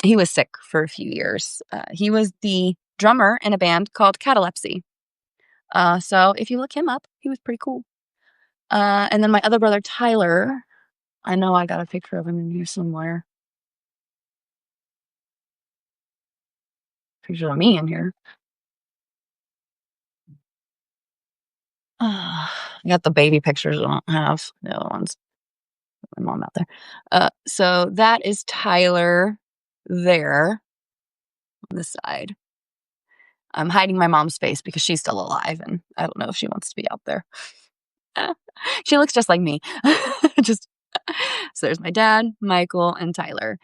He was sick for a few years. He was the drummer in a band called Catalepsy. So if you look him up, he was pretty cool. And then my other brother, Tyler, I know I got a picture of him in here somewhere. Picture of me in here. I got the baby pictures I don't have. The other ones. My mom out there. So that is Tyler there on the side. I'm hiding my mom's face because she's still alive and I don't know if she wants to be out there. She looks just like me. Just so there's my dad, Michael, and Tyler.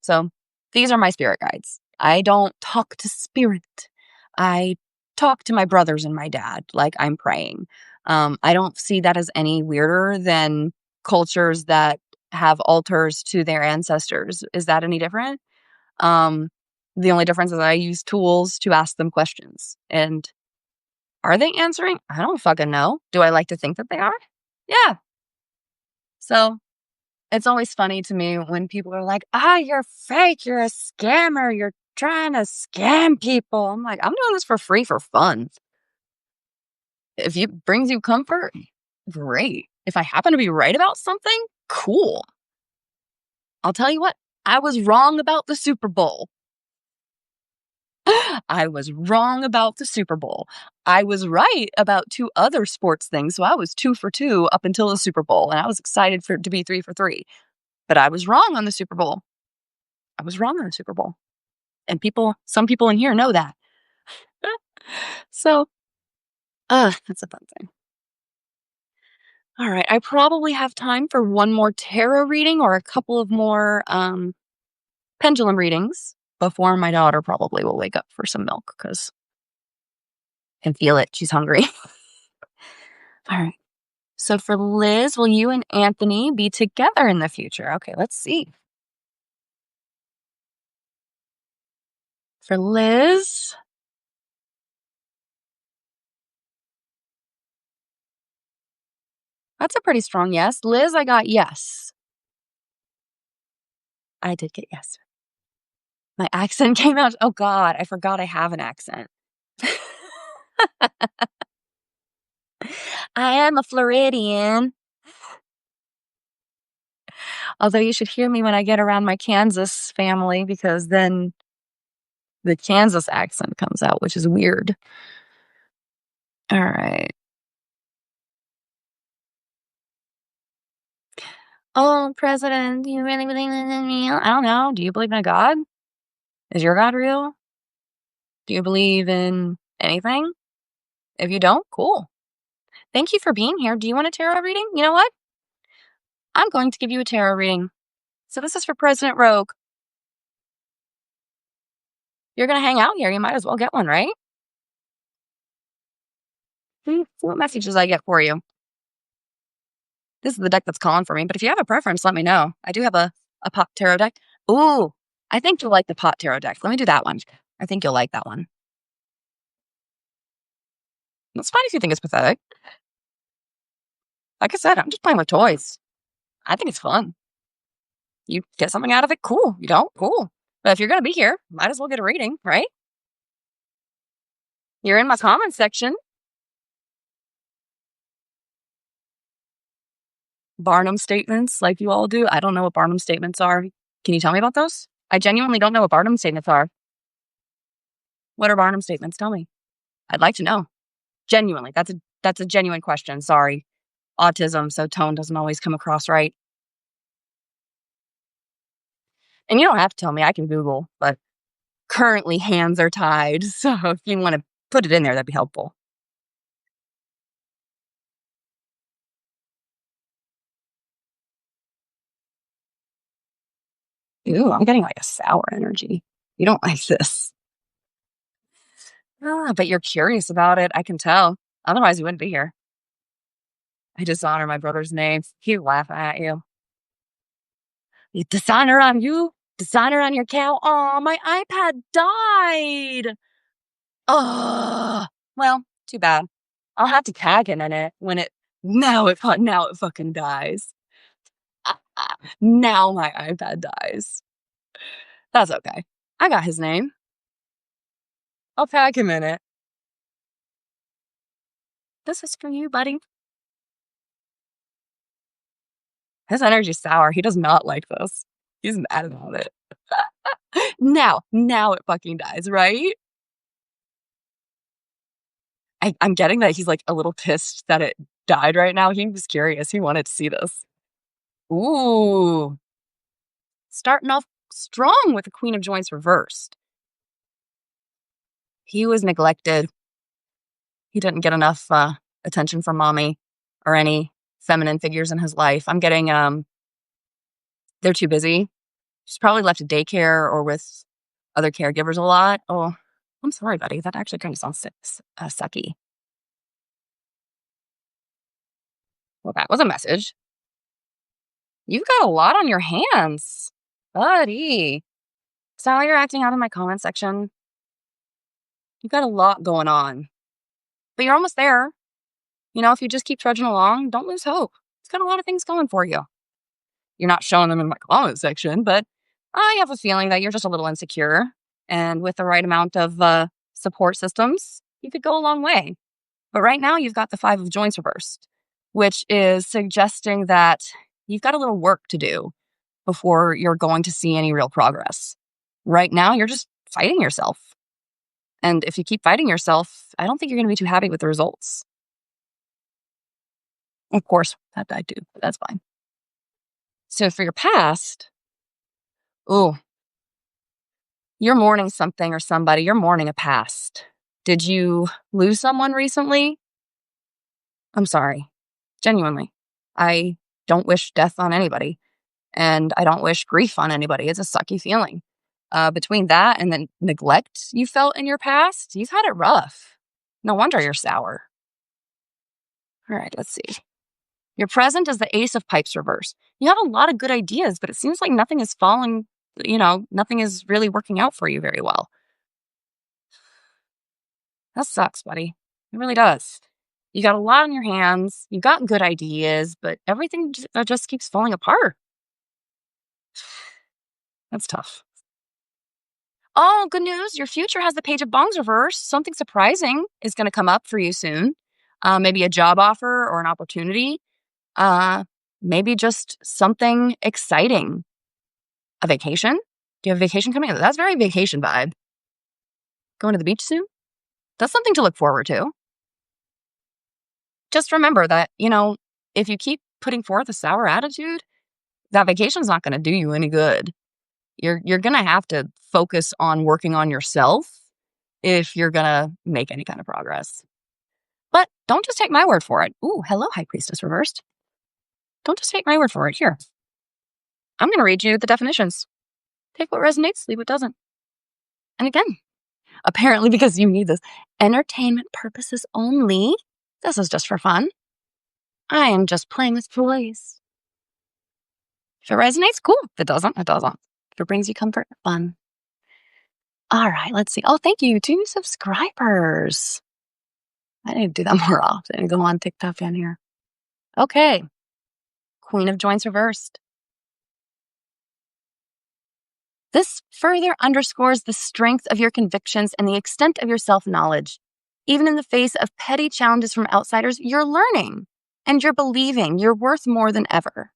So these are my spirit guides. I don't talk to spirit. I talk to my brothers and my dad like I'm praying. I don't see that as any weirder than cultures that have altars to their ancestors. Is that any different? The only difference is I use tools to ask them questions. And are they answering? I don't fucking know. Do I like to think that they are? Yeah. So It's always funny to me when people are like, you're fake. You're a scammer. You're trying to scam people. I'm like, I'm doing this for free for fun. If it brings you comfort, great. If I happen to be right about something, cool. I'll tell you what, I was wrong about the Super Bowl. I was wrong about the Super Bowl. I was right about 2 other sports things, so I was 2 for 2 up until the Super Bowl, and I was excited for it to be 3 for 3. But I was wrong on the Super Bowl. I was wrong on the Super Bowl. And some people in here know that. So, that's a fun thing. All right, I probably have time for one more tarot reading or a couple of more pendulum readings before my daughter probably will wake up for some milk because I can feel it. She's hungry. All right. So for Liz, will you and Anthony be together in the future? Okay, let's see. For Liz, that's a pretty strong yes. Liz, I got yes. I did get yes. My accent came out. Oh God, I forgot I have an accent. I am a Floridian. Although you should hear me when I get around my Kansas family because then the Kansas accent comes out, which is weird. All right. Oh, President, do you really believe in me? I don't know. Do you believe in a God? Is your God real? Do you believe in anything? If you don't, cool. Thank you for being here. Do you want a tarot reading? You know what? I'm going to give you a tarot reading. So this is for President Rogue. You're going to hang out here. You might as well get one, right? See what messages I get for you. This is the deck that's calling for me, but if you have a preference, let me know. I do have a pot tarot deck. Ooh, I think you'll like the pot tarot deck. Let me do that one. I think you'll like that one. It's fine if you think it's pathetic. Like I said, I'm just playing with toys. I think it's fun. You get something out of it, cool. You don't, cool. But if you're going to be here, might as well get a reading, right? You're in my comment section. Barnum statements, like you all do. I don't know what Barnum statements are. Can you tell me about those? I genuinely don't know what Barnum statements are. What are Barnum statements? Tell me. I'd like to know. Genuinely. That's a genuine question. Sorry. Autism, so tone doesn't always come across right. And you don't have to tell me. I can Google, but currently hands are tied. So if you want to put it in there, that'd be helpful. Ooh, I'm getting like a sour energy. You don't like this. But you're curious about it. I can tell. Otherwise, you wouldn't be here. I dishonor my brother's name. He'd laugh at you. You dishonor on you? Dishonor on your cow? Oh, my iPad died. Oh, well, too bad. I'll have to tag him in it when now it fucking dies. Now my iPad dies. That's okay. I got his name. I'll tag him in it. This is for you, buddy. His energy's sour. He does not like this. He's mad about it. Now it fucking dies, right? I'm getting that he's like a little pissed that it died right now. He was curious. He wanted to see this. Ooh. Starting off strong with the Queen of Joints reversed. He was neglected. He didn't get enough attention from mommy or any feminine figures in his life. I'm getting they're too busy. She's probably left at daycare or with other caregivers a lot. Oh, I'm sorry, buddy. That actually kind of sounds sucky. Well, that was a message. You've got a lot on your hands, buddy. Is that how you're acting out in my comment section? You've got a lot going on. But you're almost there. You know, if you just keep trudging along, don't lose hope. It's got a lot of things going for you. You're not showing them in my comment section, but I have a feeling that you're just a little insecure. And with the right amount of support systems, you could go a long way. But right now, you've got the Five of Joints reversed, which is suggesting that you've got a little work to do before you're going to see any real progress. Right now, you're just fighting yourself. And if you keep fighting yourself, I don't think you're going to be too happy with the results. Of course, that died too, but that's fine. So for your past, ooh, you're mourning something or somebody. You're mourning a past. Did you lose someone recently? I'm sorry. Genuinely. I don't wish death on anybody. And I don't wish grief on anybody. It's a sucky feeling. Between that and the neglect you felt in your past, you've had it rough. No wonder you're sour. All right, let's see. Your present is the Ace of Pipes reverse. You have a lot of good ideas, but it seems like nothing is falling, nothing is really working out for you very well. That sucks, buddy. It really does. You got a lot on your hands. You got good ideas, but everything just keeps falling apart. That's tough. Oh, good news. Your future has the Page of Bongs reversed. Something surprising is going to come up for you soon. Maybe a job offer or an opportunity. Maybe just something exciting. A vacation? Do you have a vacation coming up? That's very vacation vibe. Going to the beach soon? That's something to look forward to. Just remember that, if you keep putting forth a sour attitude, that vacation's not going to do you any good. You're going to have to focus on working on yourself if you're going to make any kind of progress. But don't just take my word for it. Ooh, hello, High Priestess reversed. Don't just take my word for it. Here, I'm going to read you the definitions. Take what resonates, leave what doesn't. And again, apparently because you need this, entertainment purposes only. This is just for fun. I am just playing with toys. If it resonates, cool. If it doesn't, it doesn't. If it brings you comfort, fun. All right, let's see. Oh, thank you. 2 subscribers. I need to do that more often. Go on TikTok in here. Okay. Queen of Joints reversed. This further underscores the strength of your convictions and the extent of your self-knowledge. Even in the face of petty challenges from outsiders, you're learning and you're believing you're worth more than ever.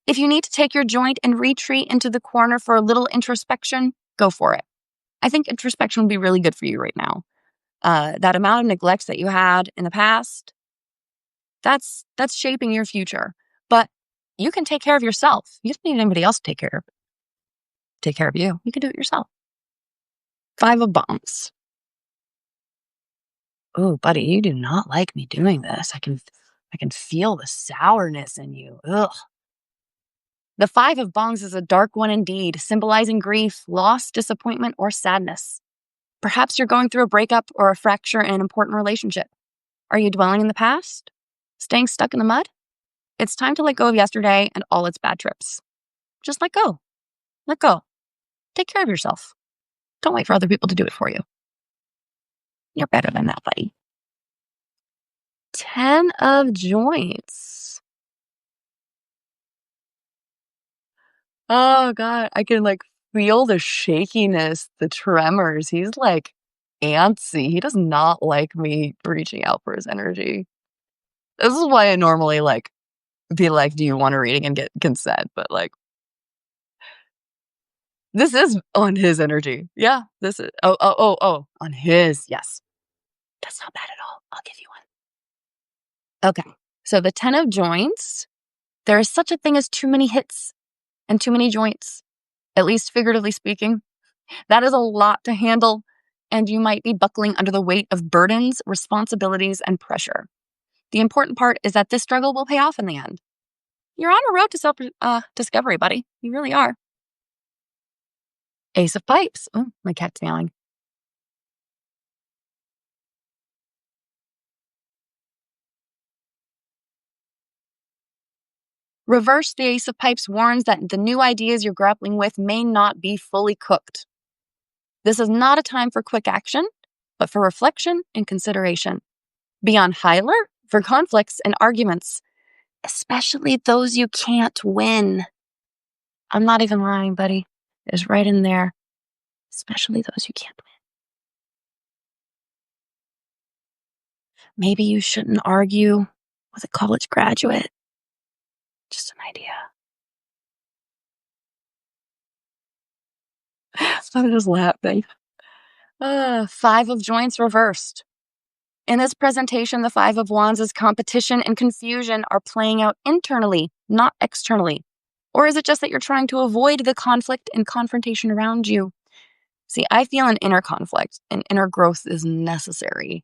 If you need to take your joint and retreat into the corner for a little introspection, go for it. I think introspection would be really good for you right now. That amount of neglect that you had in the past, that's shaping your future. But you can take care of yourself. You don't need anybody else to take care of you. You can do it yourself. 5 of Bongs. Oh, buddy, you do not like me doing this. I can feel the sourness in you. Ugh. The 5 of Bongs is a dark one indeed, symbolizing grief, loss, disappointment, or sadness. Perhaps you're going through a breakup or a fracture in an important relationship. Are you dwelling in the past? Staying stuck in the mud? It's time to let go of yesterday and all its bad trips. Just let go. Let go. Take care of yourself. Don't wait for other people to do it for you. You're better than that, buddy. 10 of Joints. Oh, God. I can feel the shakiness, the tremors. He's antsy. He does not like me reaching out for his energy. This is why I normally be like, do you want a reading and get consent? But this is on his energy. Yeah, this is. Oh, on his. Yes. That's not bad at all. I'll give you one. Okay. So the 10 of Joints, there is such a thing as too many hits and too many joints, at least figuratively speaking. That is a lot to handle, and you might be buckling under the weight of burdens, responsibilities, and pressure. The important part is that this struggle will pay off in the end. You're on a road to self-discovery, buddy. You really are. Ace of Pipes. Oh, my cat's meowing. Reverse, the Ace of Pipes warns that the new ideas you're grappling with may not be fully cooked. This is not a time for quick action, but for reflection and consideration. Be on high alert for conflicts and arguments. especially those you can't win. I'm not even lying, buddy. It's right in there. Especially those you can't win. Maybe you shouldn't argue with a college graduate. Just an idea. I'm just laughing. Five of Joints reversed. In this presentation, the Five of Wands' competition and confusion are playing out internally, not externally. Or is it just that you're trying to avoid the conflict and confrontation around you? See, I feel an inner conflict, and inner growth is necessary.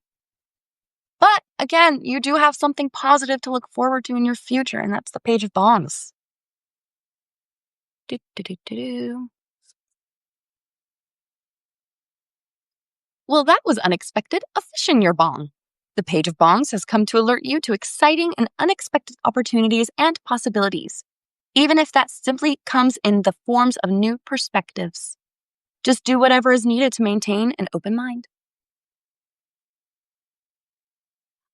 But again, you do have something positive to look forward to in your future, and that's the Page of Wands. Well, that was unexpected. A fish in your bong. The Page of Wands has come to alert you to exciting and unexpected opportunities and possibilities, even if that simply comes in the forms of new perspectives. Just do whatever is needed to maintain an open mind.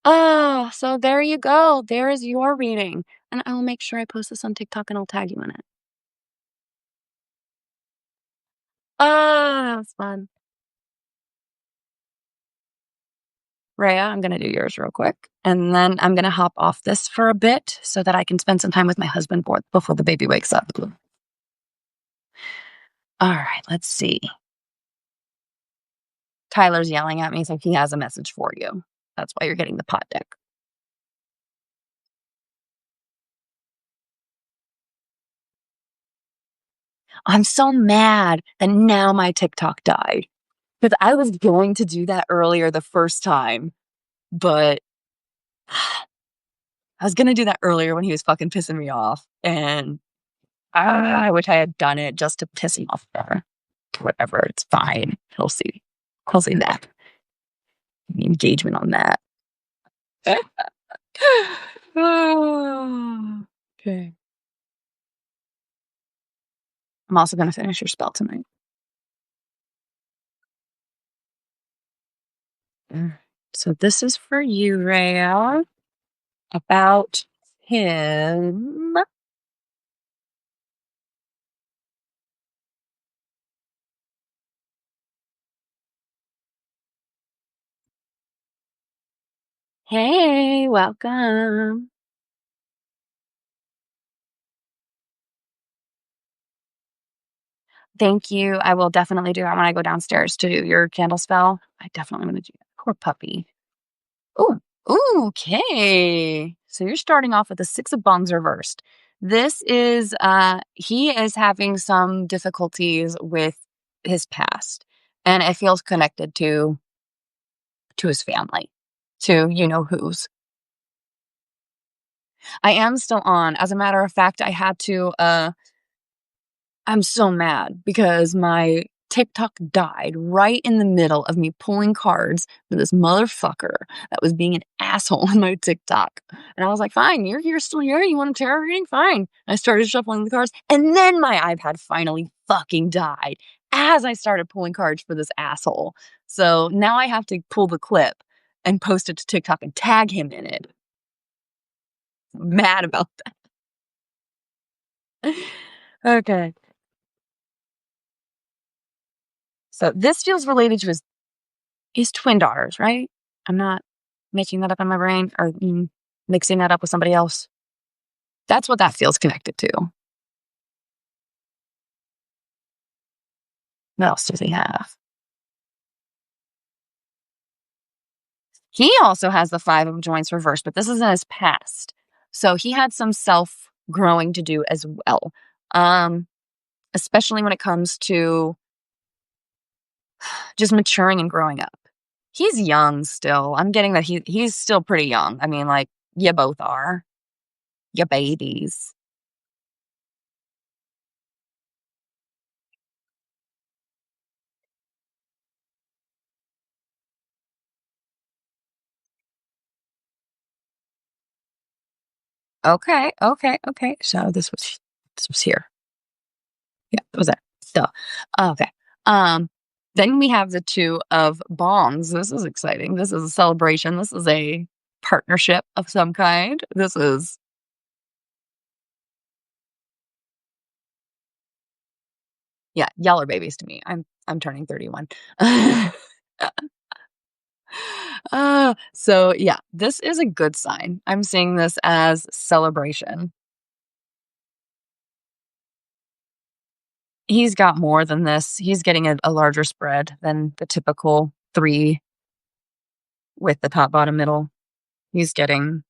So there you go. There is your reading. And I will make sure I post this on TikTok and I'll tag you in it. That's fun. Rhea, I'm going to do yours real quick. And then I'm going to hop off this for a bit so that I can spend some time with my husband before the baby wakes up. All right, let's see. Tyler's yelling at me, so he has a message for you. That's why you're getting the pot deck. I'm so mad that now my TikTok died. Because I was going to do that earlier the first time, but I was going to do that earlier when he was fucking pissing me off. And I wish I had done it just to piss him off more. Whatever, it's fine. He'll see. He'll see that. Engagement on that. Okay. I'm also going to finish your spell tonight. So this is for you, Rhea. About him. Hey, welcome. Thank you. I will definitely do that when I go downstairs to do your candle spell. I definitely want to do that. Poor puppy. Oh, okay. So you're starting off with the Six of Bongs reversed. This is he is having some difficulties with his past, and it feels connected to his family, to you know who's. I am still on. As a matter of fact, I had to I'm so mad because my TikTok died right in the middle of me pulling cards for this motherfucker that was being an asshole in my TikTok. And I was like, fine, you're still here. You want a tarot reading? Fine. I started shuffling the cards. And then my iPad finally fucking died as I started pulling cards for this asshole. So now I have to pull the clip and post it to TikTok and tag him in it. I'm mad about that. Okay. So this feels related to his twin daughters, right? I'm not making that up in my brain or mixing that up with somebody else. That's what that feels connected to. What else does he have? He also has the Five of Joints reversed, but this is in his past. So he had some self growing to do as well. Especially when it comes to just maturing and growing up. He's young still. I'm getting that he's still pretty young. I mean, like, you both are. You babies. Okay. So this was here. Yeah, that was it. Duh. Okay. Then we have the Two of Bongs. This is exciting. This is a celebration. This is a partnership of some kind. This is Yeah, y'all are babies to me. I'm turning 31. So yeah, this is a good sign. I'm seeing this as celebration. He's got more than this. He's getting a larger spread than the typical 3 with the top, bottom, middle. He's getting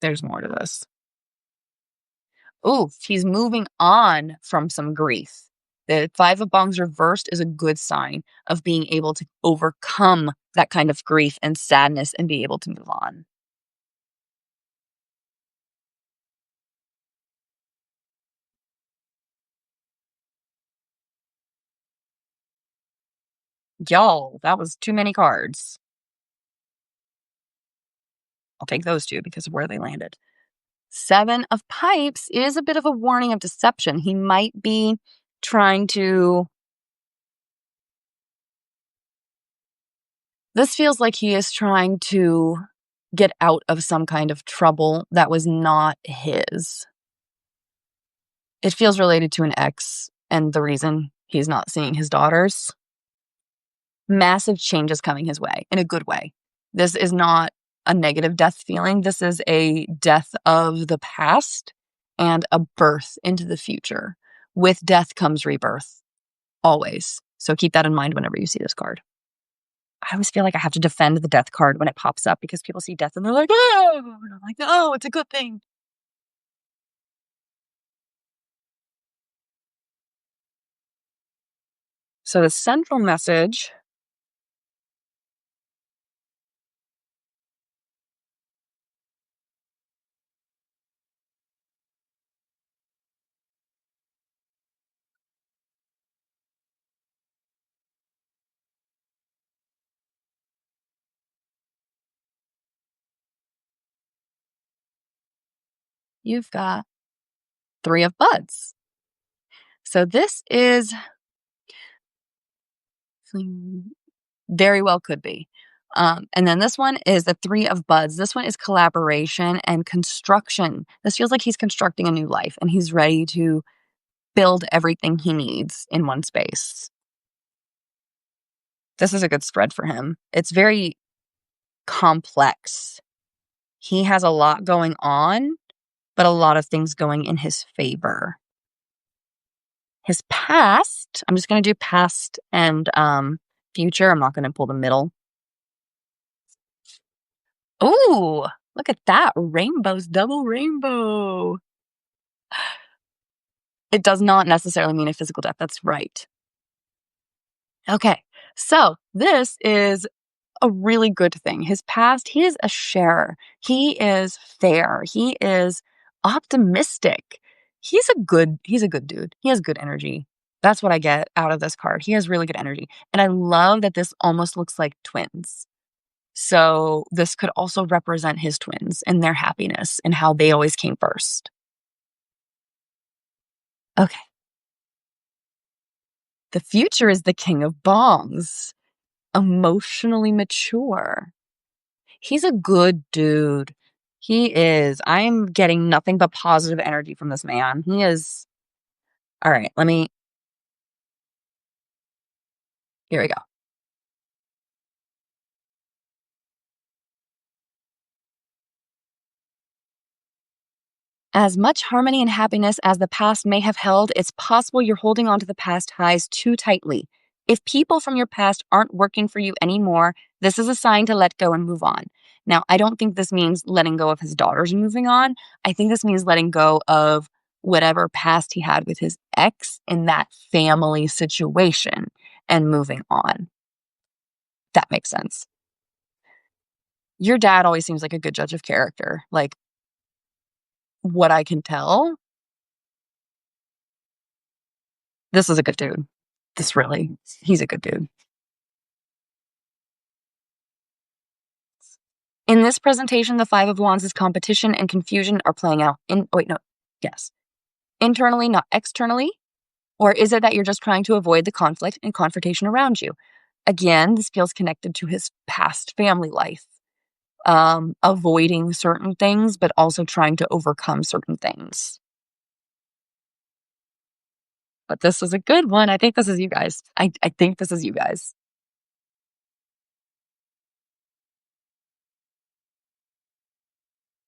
there's more to this. Ooh, he's moving on from some grief. The 5 of Bongs reversed is a good sign of being able to overcome that kind of grief and sadness and be able to move on. Y'all, that was too many cards. I'll take those 2 because of where they landed. 7 of Pipes is a bit of a warning of deception. He might be trying to. This feels like he is trying to get out of some kind of trouble that was not his. It feels related to an ex and the reason he's not seeing his daughters. Massive changes coming his way in a good way. This is not a negative death feeling. This is a death of the past and a birth into the future. With death comes rebirth, always. So keep that in mind whenever you see this card. I always feel like I have to defend the death card when it pops up because people see death and they're like, oh, and I'm like, oh, it's a good thing. So the central message. You've got 3 of Buds. So this is very well could be. And then this one is the 3 of Buds. This one is collaboration and construction. This feels like he's constructing a new life and he's ready to build everything he needs in one space. This is a good spread for him. It's very complex. He has a lot going on, but a lot of things going in his favor. His past, I'm just going to do past and future. I'm not going to pull the middle. Ooh, look at that. Rainbows, double rainbow. It does not necessarily mean a physical death. That's right. Okay, so this is a really good thing. His past, he is a sharer. He is fair. He is optimistic. He's a good dude. He has good energy. That's what I get out of this card. He has really good energy. And I love that this almost looks like twins. So this could also represent his twins and their happiness and how they always came first. Okay. The future is the king of bongs, emotionally mature. He's a good dude. He is. I'm getting nothing but positive energy from this man. He is. All right, here we go. As much harmony and happiness as the past may have held, it's possible you're holding on to the past highs too tightly. If people from your past aren't working for you anymore, this is a sign to let go and move on. Now, I don't think this means letting go of his daughters and moving on. I think this means letting go of whatever past he had with his ex in that family situation and moving on. That makes sense. Your dad always seems like a good judge of character. Like, what I can tell, this is a good dude. He's a good dude. In this presentation, the 5 of Wands' competition and confusion are playing out internally, not externally. Or is it that you're just trying to avoid the conflict and confrontation around you? Again, this feels connected to his past family life. avoiding certain things, but also trying to overcome certain things. But this is a good one. I think this is you guys. I think this is you guys.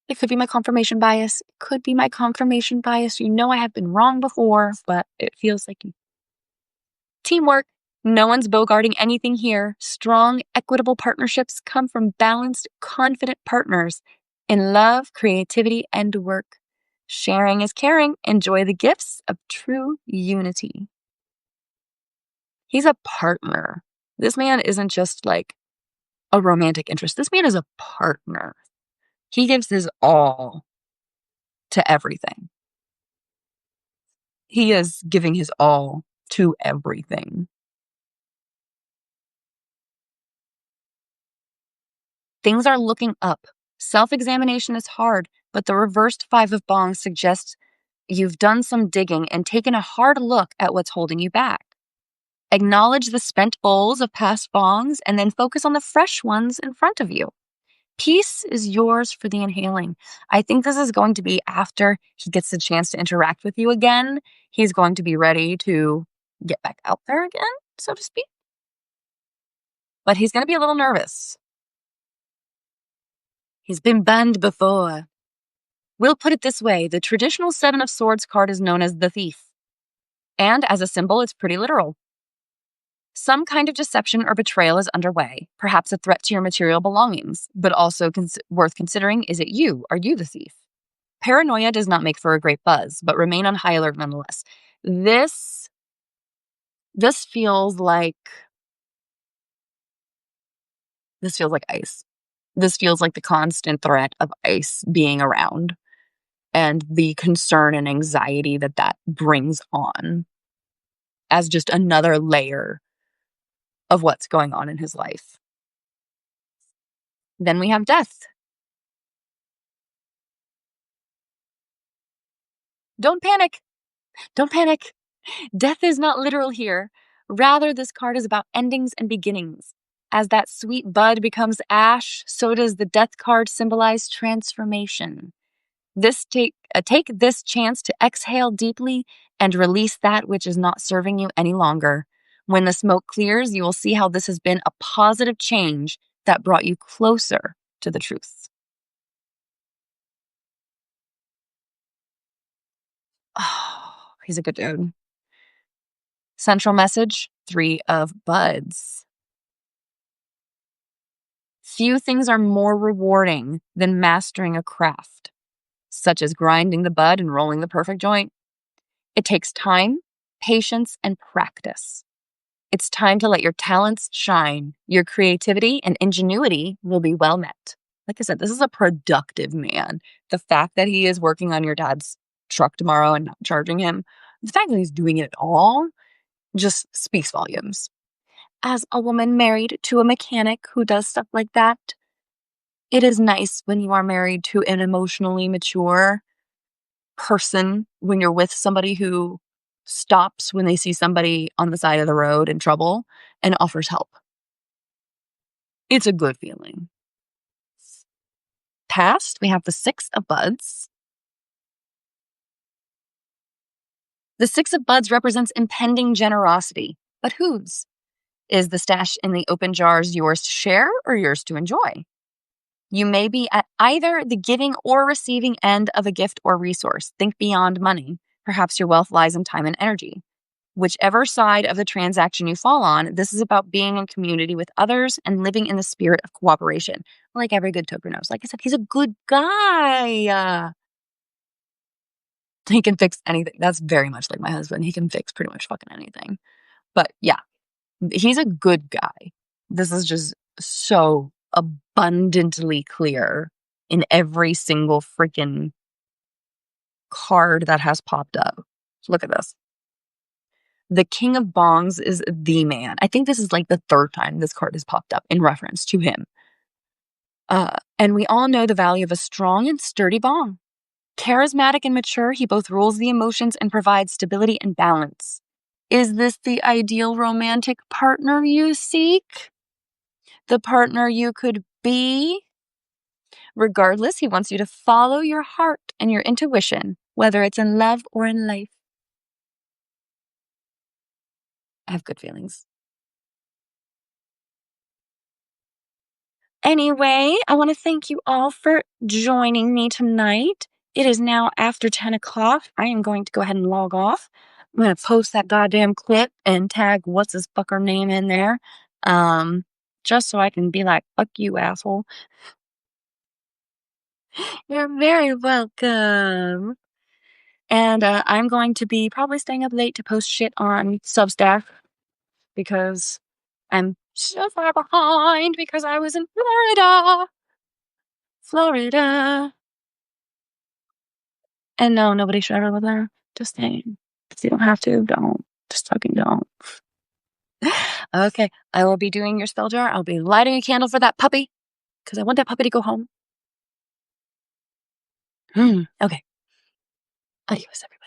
It could be my confirmation bias. It could be my confirmation bias. You know I have been wrong before, but it feels like teamwork. No one's bogarting anything here. Strong, equitable partnerships come from balanced, confident partners in love, creativity, and work. Sharing is caring. Enjoy the gifts of true unity. He's a partner. This man isn't just like a romantic interest. This man is a partner. He gives his all to everything. He is giving his all to everything. Things are looking up. Self-examination is hard, but the reversed Five of Bongs suggests you've done some digging and taken a hard look at what's holding you back. Acknowledge the spent bowls of past bongs and then focus on the fresh ones in front of you. Peace is yours for the inhaling. I think this is going to be after he gets the chance to interact with you again. He's going to be ready to get back out there again, so to speak. But he's going to be a little nervous. He's been banned before. We'll put it this way. The traditional Seven of Swords card is known as the Thief. And as a symbol, it's pretty literal. Some kind of deception or betrayal is underway, perhaps a threat to your material belongings, but also worth considering, is it you? Are you the thief? Paranoia does not make for a great buzz, but remain on high alert nonetheless. This feels like ice. This feels like the constant threat of ice being around and the concern and anxiety that brings on as just another layer of what's going on in his life. Then we have death. Don't panic. Don't panic. Death is not literal here. Rather, this card is about endings and beginnings. As that sweet bud becomes ash, so does the death card symbolize transformation. Take this chance to exhale deeply and release that which is not serving you any longer. When the smoke clears, you will see how this has been a positive change that brought you closer to the truth. Oh, he's a good dude. Central message, 3 of Buds. Few things are more rewarding than mastering a craft, such as grinding the bud and rolling the perfect joint. It takes time, patience, and practice. It's time to let your talents shine. Your creativity and ingenuity will be well met. Like I said, this is a productive man. The fact that he is working on your dad's truck tomorrow and not charging him, the fact that he's doing it at all just speaks volumes. As a woman married to a mechanic who does stuff like that, it is nice when you are married to an emotionally mature person, when you're with somebody who stops when they see somebody on the side of the road in trouble and offers help. It's a good feeling. Past, we have the 6 of Buds. The 6 of Buds represents impending generosity, but whose? Is the stash in the open jars yours to share or yours to enjoy? You may be at either the giving or receiving end of a gift or resource. Think beyond money. Perhaps your wealth lies in time and energy. Whichever side of the transaction you fall on, this is about being in community with others and living in the spirit of cooperation. Like every good toker knows. Like I said, he's a good guy. He can fix anything. That's very much like my husband. He can fix pretty much fucking anything. But yeah, he's a good guy. This is just so abundantly clear in every single freaking card that has popped up. Look at this. The King of Bongs is the man. I think this is like the 3rd time this card has popped up in reference to him. And we all know the value of a strong and sturdy bong. Charismatic and mature, he both rules the emotions and provides stability and balance. Is this the ideal romantic partner you seek? The partner you could be? Regardless, he wants you to follow your heart and your intuition, whether it's in love or in life. I have good feelings. Anyway, I want to thank you all for joining me tonight. It is now after 10 o'clock. I am going to go ahead and log off. I'm going to post that goddamn clip and tag what's his fucker name in there. Just so I can be like, fuck you, asshole. You're very welcome. And I'm going to be probably staying up late to post shit on Substack because I'm so far behind because I was in Florida. Florida. And no, nobody should ever live there. Just saying. If you don't have to, don't. Just fucking don't. Okay, I will be doing your spell jar. I'll be lighting a candle for that puppy because I want that puppy to go home. Okay. Adios, everybody.